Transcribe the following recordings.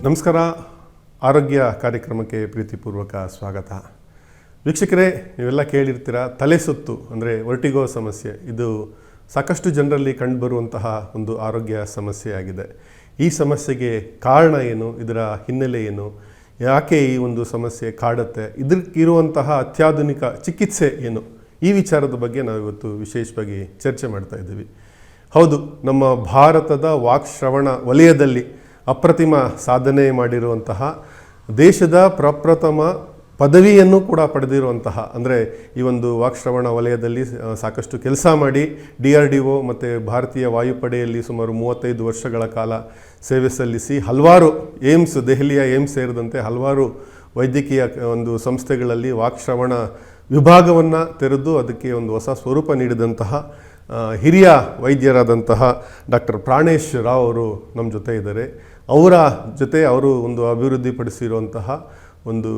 ನಮಸ್ಕಾರ. ಆರೋಗ್ಯ ಕಾರ್ಯಕ್ರಮಕ್ಕೆ ಪ್ರೀತಿಪೂರ್ವಕ ಸ್ವಾಗತ. ವೀಕ್ಷಕರೇ, ನೀವೆಲ್ಲ ಕೇಳಿರ್ತೀರ ತಲೆ ಸುತ್ತು ಅಂದರೆ ವರ್ಟಿಗೋ ಸಮಸ್ಯೆ. ಇದು ಸಾಕಷ್ಟು ಜನರಲ್ಲಿ ಕಂಡುಬರುವಂತಹ ಒಂದು ಆರೋಗ್ಯ ಸಮಸ್ಯೆಯಾಗಿದೆ. ಈ ಸಮಸ್ಯೆಗೆ ಕಾರಣ ಏನು, ಇದರ ಹಿನ್ನೆಲೆ ಏನು, ಯಾಕೆ ಈ ಒಂದು ಸಮಸ್ಯೆ ಕಾಡುತ್ತೆ, ಇದಕ್ಕಿರುವಂತಹ ಅತ್ಯಾಧುನಿಕ ಚಿಕಿತ್ಸೆ ಏನು, ಈ ವಿಚಾರದ ಬಗ್ಗೆ ನಾವಿವತ್ತು ವಿಶೇಷವಾಗಿ ಚರ್ಚೆ ಮಾಡ್ತಾ ಇದ್ದೀವಿ. ಹೌದು, ನಮ್ಮ ಭಾರತದ ವಾಕ್ಶ್ರವಣ ವಲಯದಲ್ಲಿ ಅಪ್ರತಿಮ ಸಾಧನೆ ಮಾಡಿರುವಂತಹ, ದೇಶದ ಪ್ರಪ್ರಥಮ ಪದವಿಯನ್ನು ಕೂಡ ಪಡೆದಿರುವಂತಹ, ಅಂದರೆ ಈ ಒಂದು ವಾಕ್ಶ್ರವಣ ವಲಯದಲ್ಲಿ ಸಾಕಷ್ಟು ಕೆಲಸ ಮಾಡಿ DRDO ಮತ್ತು ಭಾರತೀಯ ವಾಯುಪಡೆಯಲ್ಲಿ ಸುಮಾರು 35 ವರ್ಷಗಳ ಕಾಲ ಸೇವೆ ಸಲ್ಲಿಸಿ ಹಲವಾರು ದೆಹಲಿಯ ಏಮ್ಸ್ ಸೇರಿದಂತೆ ಹಲವಾರು ವೈದ್ಯಕೀಯ ಒಂದು ಸಂಸ್ಥೆಗಳಲ್ಲಿ ವಾಕ್ಶ್ರವಣ ವಿಭಾಗವನ್ನು ತೆರೆದು ಅದಕ್ಕೆ ಒಂದು ಹೊಸ ಸ್ವರೂಪ ನೀಡಿದಂತಹ ಹಿರಿಯ ವೈದ್ಯರಾದಂತಹ ಡಾಕ್ಟರ್ ಪ್ರಾಣೇಶ್ ರಾವ್ ಅವರು ನಮ್ಮ ಜೊತೆ ಇದ್ದಾರೆ. ಅವರ ಜೊತೆ ಅವರು ಒಂದು ಅಭಿವೃದ್ಧಿಪಡಿಸಿರುವಂತಹ ಒಂದು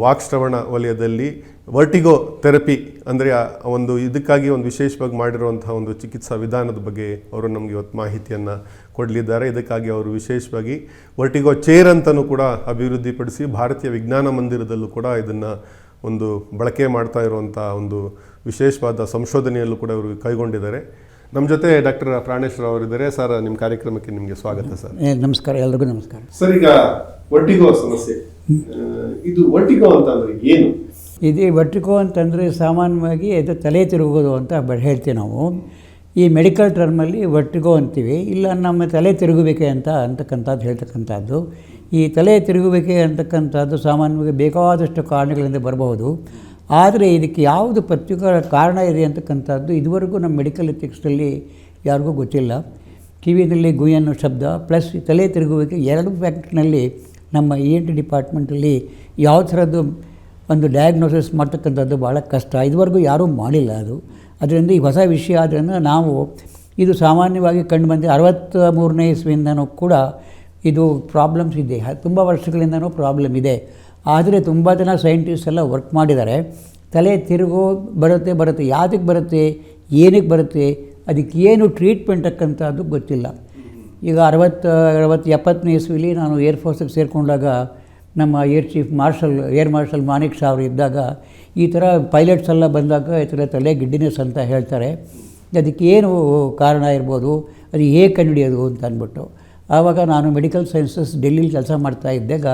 ವಾಕ್ಶ್ರವಣ ವಲಯದಲ್ಲಿ ವರ್ಟಿಗೋ ಥೆರಪಿ ಅಂದರೆ ಒಂದು ಇದಕ್ಕಾಗಿ ಒಂದು ವಿಶೇಷವಾಗಿ ಮಾಡಿರುವಂತಹ ಒಂದು ಚಿಕಿತ್ಸಾ ವಿಧಾನದ ಬಗ್ಗೆ ಅವರು ನಮಗೆ ಇವತ್ತು ಮಾಹಿತಿಯನ್ನು ಕೊಡಲಿದ್ದಾರೆ. ಇದಕ್ಕಾಗಿ ಅವರು ವಿಶೇಷವಾಗಿ ವರ್ಟಿಗೋ ಚೇರ್ ಅಂತಲೂ ಕೂಡ ಅಭಿವೃದ್ಧಿಪಡಿಸಿ ಭಾರತೀಯ ವಿಜ್ಞಾನ ಮಂದಿರದಲ್ಲೂ ಕೂಡ ಇದನ್ನು ಒಂದು ಬಳಕೆ ಮಾಡ್ತಾ ಇರುವಂಥ ಒಂದು ವಿಶೇಷವಾದ ಸಂಶೋಧನೆಯಲ್ಲೂ ಕೂಡ ಅವರು ಕೈಗೊಂಡಿದ್ದಾರೆ. ನಮ್ಮ ಜೊತೆ ಡಾಕ್ಟರ್ ಪ್ರಾಣೇಶ್ ರಾವ್ ಅವರಿದ್ದಾರೆ. ಸರ್, ನಿಮ್ಮ ಕಾರ್ಯಕ್ರಮಕ್ಕೆ ನಿಮಗೆ ಸ್ವಾಗತ. ಸರ್ ನಮಸ್ಕಾರ, ಎಲ್ರಿಗೂ ನಮಸ್ಕಾರ. ಸರ್, ಈಗ ವರ್ಟಿಗೋ ಸಮಸ್ಯೆ, ಇದು ವರ್ಟಿಗೋ ಅಂತಂದರೆ ಏನು? ಇದು ವರ್ಟಿಗೋ ಅಂತಂದರೆ ಸಾಮಾನ್ಯವಾಗಿ ಇದು ತಲೆ ತಿರುಗೋದು ಅಂತ ಹೇಳ್ತೀವಿ ನಾವು. ಈ ಮೆಡಿಕಲ್ ಟರ್ಮಲ್ಲಿ ವರ್ಟಿಗೋ ಅಂತೀವಿ. ಇಲ್ಲ ನಮ್ಮ ತಲೆ ತಿರುಗುವಿಕೆ ಅಂತಕ್ಕಂಥದ್ದು ಹೇಳ್ತಕ್ಕಂಥದ್ದು. ಈ ತಲೆ ತಿರುಗುವಿಕೆ ಅಂತಕ್ಕಂಥದ್ದು ಸಾಮಾನ್ಯವಾಗಿ ಬೇಕಾದಷ್ಟು ಕಾರಣಗಳಿಂದ ಬರಬಹುದು. ಆದರೆ ಇದಕ್ಕೆ ಯಾವುದು ಪರ್ಟಿಕ್ಯುಲರ್ ಕಾರಣ ಇದೆ ಅಂತಕ್ಕಂಥದ್ದು ಇದುವರೆಗೂ ನಮ್ಮ ಮೆಡಿಕಲ್ ಎಥಿಕ್ಸ್ನಲ್ಲಿ ಯಾರಿಗೂ ಗೊತ್ತಿಲ್ಲ. ಕಿವಿಯಲ್ಲಿ ಗುಯ್ ಅನ್ನೋ ಶಬ್ದ ಪ್ಲಸ್ ತಲೆ ತಿರುಗುವಿಕೆ ಎರಡು ಫ್ಯಾಕ್ಟ್ನಲ್ಲಿ ನಮ್ಮ ENT ಡಿಪಾರ್ಟ್ಮೆಂಟಲ್ಲಿ ಯಾವ ಥರದ್ದು ಒಂದು ಡಯಾಗ್ನೋಸಿಸ್ ಮಾಡ್ತಕ್ಕಂಥದ್ದು ಭಾಳ ಕಷ್ಟ. ಇದುವರೆಗೂ ಯಾರೂ ಮಾಡಿಲ್ಲ ಅದು. ಅದರಿಂದ ಈ ಹೊಸ ವಿಷಯ ಆದ್ದರಿಂದ ನಾವು ಇದು ಸಾಮಾನ್ಯವಾಗಿ ಕಂಡುಬಂದು 63ನೇ ಇಸ್ವಿಯಿಂದನೂ ಕೂಡ ಇದು ಪ್ರಾಬ್ಲಮ್ಸ್ ಇದೆ. ತುಂಬ ವರ್ಷಗಳಿಂದನೂ ಪ್ರಾಬ್ಲಮ್ ಇದೆ. ಆದರೆ ತುಂಬ ಜನ ಸೈಂಟಿಸ್ಟ್ ಎಲ್ಲ ವರ್ಕ್ ಮಾಡಿದ್ದಾರೆ. ತಲೆ ತಿರುಗೋ ಬರುತ್ತೆ, ಯಾವುದಕ್ಕೆ ಬರುತ್ತೆ, ಏನಕ್ಕೆ ಬರುತ್ತೆ, ಅದಕ್ಕೆ ಏನು ಟ್ರೀಟ್ಮೆಂಟ್ ಅಂತಕ್ಕಂಥದ್ದು ಗೊತ್ತಿಲ್ಲ. ಈಗ 70-70ನೇ ಇಸ್ವಿಲಿ ನಾನು ಏರ್ಫೋರ್ಸಿಗೆ ಸೇರಿಕೊಂಡಾಗ ನಮ್ಮ ಏರ್ ಮಾರ್ಷಲ್ ಮಾನಿಕ್ ಶಾ ಅವರು ಇದ್ದಾಗ ಈ ಥರ ಪೈಲಟ್ಸ್ ಎಲ್ಲ ಬಂದಾಗ ಈ ಥರ ತಲೆ ಗಿಡ್ಡಿನೆಸ್ ಅಂತ ಹೇಳ್ತಾರೆ. ಅದಕ್ಕೆ ಏನು ಕಾರಣ ಇರ್ಬೋದು, ಅದು ಹೇಗೆ ಕಂಡುಹಿಡಿಯೋದು ಅಂತ ಅಂದ್ಬಿಟ್ಟು ಆವಾಗ ನಾನು ಮೆಡಿಕಲ್ ಸೈನ್ಸಸ್ ಡೆಲ್ಲಿಲಿ ಕೆಲಸ ಮಾಡ್ತಾ ಇದ್ದಾಗ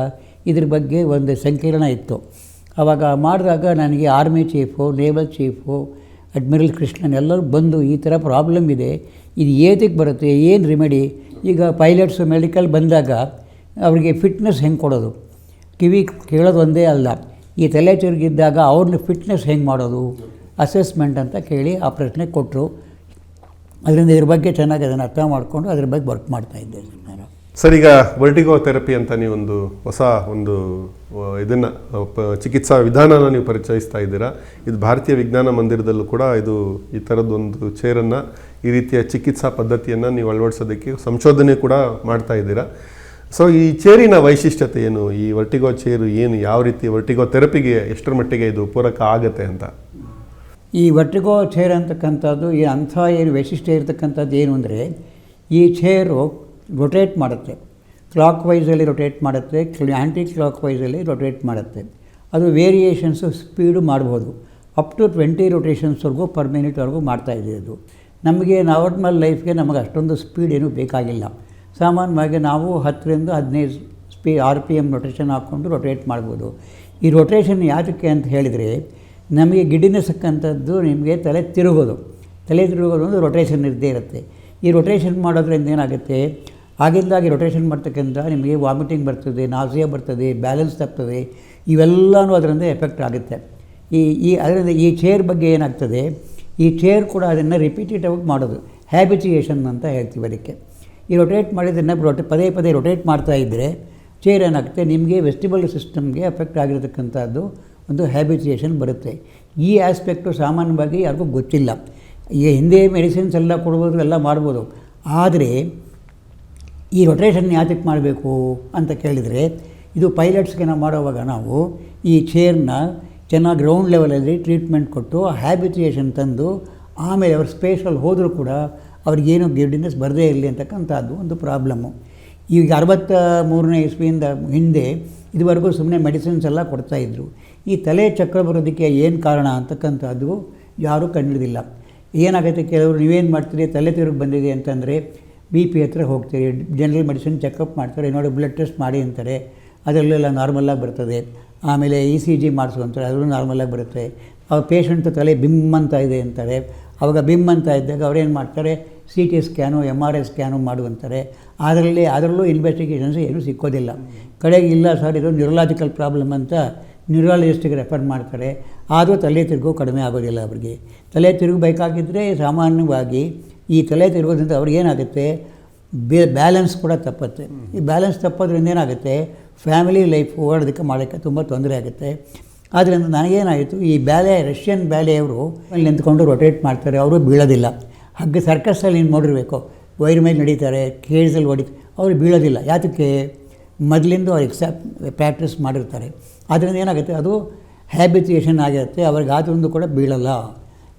ಇದ್ರ ಬಗ್ಗೆ ಒಂದು ಸಂಕೀರ್ಣ ಇತ್ತು. ಆವಾಗ ಮಾಡಿದಾಗ ನನಗೆ army chief, naval chief, admiral Krishnan ಎಲ್ಲರೂ ಬಂದು ಈ ಥರ ಪ್ರಾಬ್ಲಮ್ ಇದೆ, ಇದು ಏತಕ್ಕೆ ಬರುತ್ತೆ, ಏನು ರೆಮಿಡಿ. ಈಗ ಪೈಲಟ್ಸು ಮೆಡಿಕಲ್ ಬಂದಾಗ ಅವರಿಗೆ ಫಿಟ್ನೆಸ್ ಹೆಂಗೆ ಕೊಡೋದು, ಕಿವಿ ಕೇಳೋದು ಒಂದೇ ಅಲ್ಲ, ಈ ತಲೆ ತಿರುಗಿದ್ದಾಗ ಅವ್ರನ್ನ ಫಿಟ್ನೆಸ್ ಹೆಂಗೆ ಮಾಡೋದು, ಅಸೆಸ್ಮೆಂಟ್ ಅಂತ ಕೇಳಿ ಆ ಪ್ರಶ್ನೆ ಕೊಟ್ಟರು. ಅದರಿಂದ ಇದ್ರ ಬಗ್ಗೆ ಚೆನ್ನಾಗಿ ಅದನ್ನು ಅರ್ಥ ಮಾಡಿಕೊಂಡು ಅದ್ರ ಬಗ್ಗೆ ವರ್ಕ್ ಮಾಡ್ತಾಯಿದ್ದೆ ನಾನು. ಸರ್, ಈಗ ವರ್ಟಿಗೋ ಥೆರಪಿ ಅಂತ ನೀವೊಂದು ಹೊಸ ಒಂದು ಇದನ್ನು ಚಿಕಿತ್ಸಾ ವಿಧಾನನ ನೀವು ಪರಿಚಯಿಸ್ತಾ ಇದ್ದೀರಾ. ಇದು ಭಾರತೀಯ ವಿಜ್ಞಾನ ಮಂದಿರದಲ್ಲೂ ಕೂಡ ಈ ಥರದ್ದೊಂದು ಚೇರನ್ನು, ಈ ರೀತಿಯ ಚಿಕಿತ್ಸಾ ಪದ್ಧತಿಯನ್ನು ನೀವು ಅಳವಡಿಸೋದಕ್ಕೆ ಸಂಶೋಧನೆ ಕೂಡ ಮಾಡ್ತಾ ಇದ್ದೀರಾ. ಸೊ ಈ ಚೇರಿನ ವೈಶಿಷ್ಟ್ಯತೆ ಏನು, ಈ ವರ್ಟಿಗೋ ಚೇರು ಏನು, ಯಾವ ರೀತಿ ವರ್ಟಿಗೋ ಥೆರಪಿಗೆ ಎಷ್ಟರ ಮಟ್ಟಿಗೆ ಇದು ಪೂರಕ ಆಗುತ್ತೆ ಅಂತ? ಈ ವರ್ಟಿಗೋ ಚೇರ್ ಅಂತಕ್ಕಂಥದ್ದು ಏನು ವೈಶಿಷ್ಟ್ಯ ಇರತಕ್ಕಂಥದ್ದು ಏನು ಅಂದರೆ, ಈ ಚೇರು ರೊಟೇಟ್ ಮಾಡುತ್ತೆ, ಕ್ಲಾಕ್ ವೈಸಲ್ಲಿ ರೊಟೇಟ್ ಮಾಡುತ್ತೆ, ಆ್ಯಂಟಿ ಕ್ಲಾಕ್ ವೈಸಲ್ಲಿ ರೊಟೇಟ್ ಮಾಡುತ್ತೆ. ಅದು ವೇರಿಯೇಷನ್ಸು ಸ್ಪೀಡು ಮಾಡ್ಬೋದು, ಅಪ್ ಟು 20 ರೊಟೇಷನ್ಸ್ವರೆಗೂ ಪರ್ ಮಿನಿಟ್ವರೆಗೂ ಮಾಡ್ತಾಯಿದೆ. ಅದು ನಮಗೆ ನಾರ್ಮಲ್ ಲೈಫ್ಗೆ ನಮಗೆ ಅಷ್ಟೊಂದು ಸ್ಪೀಡ್ ಏನೂ ಬೇಕಾಗಿಲ್ಲ. ಸಾಮಾನ್ಯವಾಗಿ ನಾವು 10-15 RPM ರೊಟೇಷನ್ ಹಾಕ್ಕೊಂಡು ರೊಟೇಟ್ ಮಾಡ್ಬೋದು. ಈ ರೊಟೇಷನ್ ಯಾವುದಕ್ಕೆ ಅಂತ ಹೇಳಿದರೆ, ನಮಗೆ ಗಿಡ್ಡಿನೆಸ್ ಅಂತಕ್ಕಂಥದ್ದು ನಿಮಗೆ ತಲೆ ತಿರುಗೋದು ಒಂದು ರೊಟೇಷನ್ ಇದ್ದೇ ಇರುತ್ತೆ. ಈ ರೊಟೇಷನ್ ಮಾಡೋದ್ರಿಂದ ಏನಾಗುತ್ತೆ, ಆಗಿಂದಾಗಿ ರೊಟೇಷನ್ ಮಾಡ್ತಕ್ಕಂಥ ನಿಮಗೆ ವಾಮಿಟಿಂಗ್ ಬರ್ತದೆ, ನಾಸಿಯಾ ಬರ್ತದೆ, ಬ್ಯಾಲೆನ್ಸ್ ತಪ್ತದೆ, ಇವೆಲ್ಲವೂ ಅದರಿಂದ ಎಫೆಕ್ಟ್ ಆಗುತ್ತೆ. ಅದರಿಂದ ಈ ಚೇರ್ ಬಗ್ಗೆ ಏನಾಗ್ತದೆ, ಈ ಚೇರ್ ಕೂಡ ಅದನ್ನು ರಿಪೀಟೇಟಿವ್ ಮಾಡೋದು, ಹ್ಯಾಬಿಚುಯೇಷನ್ ಅಂತ ಹೇಳ್ತೀವಿ ಅದಕ್ಕೆ. ಈ ರೊಟೇಟ್ ಮಾಡಿದ್ದನ್ನು ಪದೇ ಪದೇ ರೊಟೇಟ್ ಮಾಡ್ತಾಯಿದ್ದರೆ ಚೇರ್ ಏನಾಗುತ್ತೆ, ನಿಮಗೆ ವೆಸ್ಟಿಬಲ್ ಸಿಸ್ಟಮ್ಗೆ ಎಫೆಕ್ಟ್ ಆಗಿರತಕ್ಕಂಥದ್ದು ಒಂದು ಹ್ಯಾಬಿಚುಯೇಷನ್ ಬರುತ್ತೆ. ಈ ಆಸ್ಪೆಕ್ಟು ಸಾಮಾನ್ಯವಾಗಿ ಯಾರಿಗೂ ಗೊತ್ತಿಲ್ಲ. ಈಗ ಹಿಂದೆ ಮೆಡಿಸಿನ್ಸ್ ಎಲ್ಲ ಕೊಡ್ಬೋದು, ಎಲ್ಲ ಮಾಡ್ಬೋದು. ಆದರೆ ಈ ರೊಟೇಷನ್ ಯಾತಕ್ಕೆ ಮಾಡಬೇಕು ಅಂತ ಕೇಳಿದರೆ, ಇದು ಪೈಲಟ್ಸ್ಗೆ ನಾವು ಮಾಡುವಾಗ ನಾವು ಈ ಚೇರ್ನ ಚೆನ್ನಾಗಿ ಗ್ರೌಂಡ್ ಲೆವೆಲಲ್ಲಿ ಟ್ರೀಟ್ಮೆಂಟ್ ಕೊಟ್ಟು ಹ್ಯಾಬಿಟೇಷನ್ ತಂದು ಆಮೇಲೆ ಅವ್ರು ಸ್ಪೇಸಲ್ಲಿ ಹೋದರೂ ಕೂಡ ಅವ್ರಿಗೇನು ಗಿಡ್ಡಿನೆಸ್ ಬರದೇ ಇರಲಿ ಅಂತಕ್ಕಂಥದ್ದು ಒಂದು ಪ್ರಾಬ್ಲಮ್ಮು. ಈಗ 63ನೇ ಇಸ್ವಿಯಿಂದ ಹಿಂದೆ ಇದುವರೆಗೂ ಸುಮ್ಮನೆ ಮೆಡಿಸಿನ್ಸ್ ಎಲ್ಲ ಕೊಡ್ತಾಯಿದ್ರು. ಈ ತಲೆ ಚಕ್ರ ಬರೋದಕ್ಕೆ ಏನು ಕಾರಣ ಅಂತಕ್ಕಂಥದ್ದು ಯಾರೂ ಕಂಡುಹಿಡಿದಿಲ್ಲ. ಏನಾಗುತ್ತೆ, ಕೆಲವರು ನೀವೇನು ಮಾಡ್ತೀರಿ, ತಲೆ ತಿರುಗಿ ಬಂದಿದೆ ಅಂತಂದರೆ BP ಹತ್ರ ಹೋಗ್ತೀರಿ, ಜನರಲ್ ಮೆಡಿಸಿನ್ ಚೆಕಪ್ ಮಾಡ್ತಾರೆ, ನೋಡಿ ಬ್ಲಡ್ ಟೆಸ್ಟ್ ಮಾಡಿ ಅಂತಾರೆ, ಅದರಲ್ಲೆಲ್ಲ ನಾರ್ಮಲಾಗಿ ಬರ್ತದೆ. ಆಮೇಲೆ ECG ಮಾಡಿಸು ಅಂತಾರೆ, ಅದರಲ್ಲೂ ನಾರ್ಮಲಾಗಿ ಬರುತ್ತೆ. ಆ ಪೇಷಂಟ್ ತಲೆ ಬಿಮ್ ಅಂತ ಇದೆ ಅಂತಾರೆ. ಆವಾಗ ಬಿಮ್ ಅಂತ ಇದ್ದಾಗ ಅವ್ರೇನು ಮಾಡ್ತಾರೆ, CT ಸ್ಕ್ಯಾನು MRI ಸ್ಕ್ಯಾನು ಮಾಡುವಂತಾರೆ. ಅದರಲ್ಲೂ ಇನ್ವೆಸ್ಟಿಗೇಷನ್ಸ್ ಏನೂ ಸಿಕ್ಕೋದಿಲ್ಲ. ಕಡೆಗೆ ಇಲ್ಲ ಸರ್ ಇದು ನ್ಯೂರಲಾಜಿಕಲ್ ಪ್ರಾಬ್ಲಮ್ ಅಂತ ನ್ಯೂರಾಲಜಿಸ್ಟಿಗೆ ರೆಫರ್ ಮಾಡ್ತಾರೆ. ಆದರೂ ತಲೆ ತಿರುಗೋ ಕಡಿಮೆ ಆಗೋದಿಲ್ಲ ಅವ್ರಿಗೆ. ತಲೆ ತಿರುಗಬೇಕಾಗಿದ್ದರೆ ಸಾಮಾನ್ಯವಾಗಿ ಈ ತಲೆ ತಿರುಗೋದ್ರಿಂದ ಅವ್ರಿಗೇನಾಗುತ್ತೆ, ಬ್ಯಾಲೆನ್ಸ್ ಕೂಡ ತಪ್ಪುತ್ತೆ. ಈ ಬ್ಯಾಲೆನ್ಸ್ ತಪ್ಪೋದ್ರಿಂದ ಏನಾಗುತ್ತೆ, ಫ್ಯಾಮಿಲಿ ಲೈಫ್ ಓಡೋದಕ್ಕೆ ಮಾಡೋಕ್ಕೆ ತುಂಬ ತೊಂದರೆ ಆಗುತ್ತೆ. ಆದ್ದರಿಂದ ನನಗೇನಾಯಿತು, ಈ ರಷ್ಯನ್ ಬ್ಯಾಲೆಯವರು ಅಲ್ಲಿ ನಿಂತ್ಕೊಂಡು ರೊಟೇಟ್ ಮಾಡ್ತಾರೆ, ಅವರು ಬೀಳೋದಿಲ್ಲ. ಹಾಗೆ ಸರ್ಕಸ್ಸಲ್ಲಿ ನೀವು ನೋಡಿರಬೇಕು, ವೈರ್ ಮೇಲೆ ನಡೀತಾರೆ, ಕೇಜ್ದಲ್ಲಿ ಅವರು ಬೀಳೋದಿಲ್ಲ. ಯಾತಕ್ಕೆ, ಮೊದಲಿಂದ ಅವ್ರು ಪ್ರಾಕ್ಟೀಸ್ ಮಾಡಿರ್ತಾರೆ. ಆದ್ದರಿಂದ ಏನಾಗುತ್ತೆ, ಅದು ಹ್ಯಾಬಿಟೇಷನ್ ಆಗಿರುತ್ತೆ, ಅವ್ರಿಗೆ ಅದೊಂದು ಕೂಡ ಬೀಳಲ್ಲ.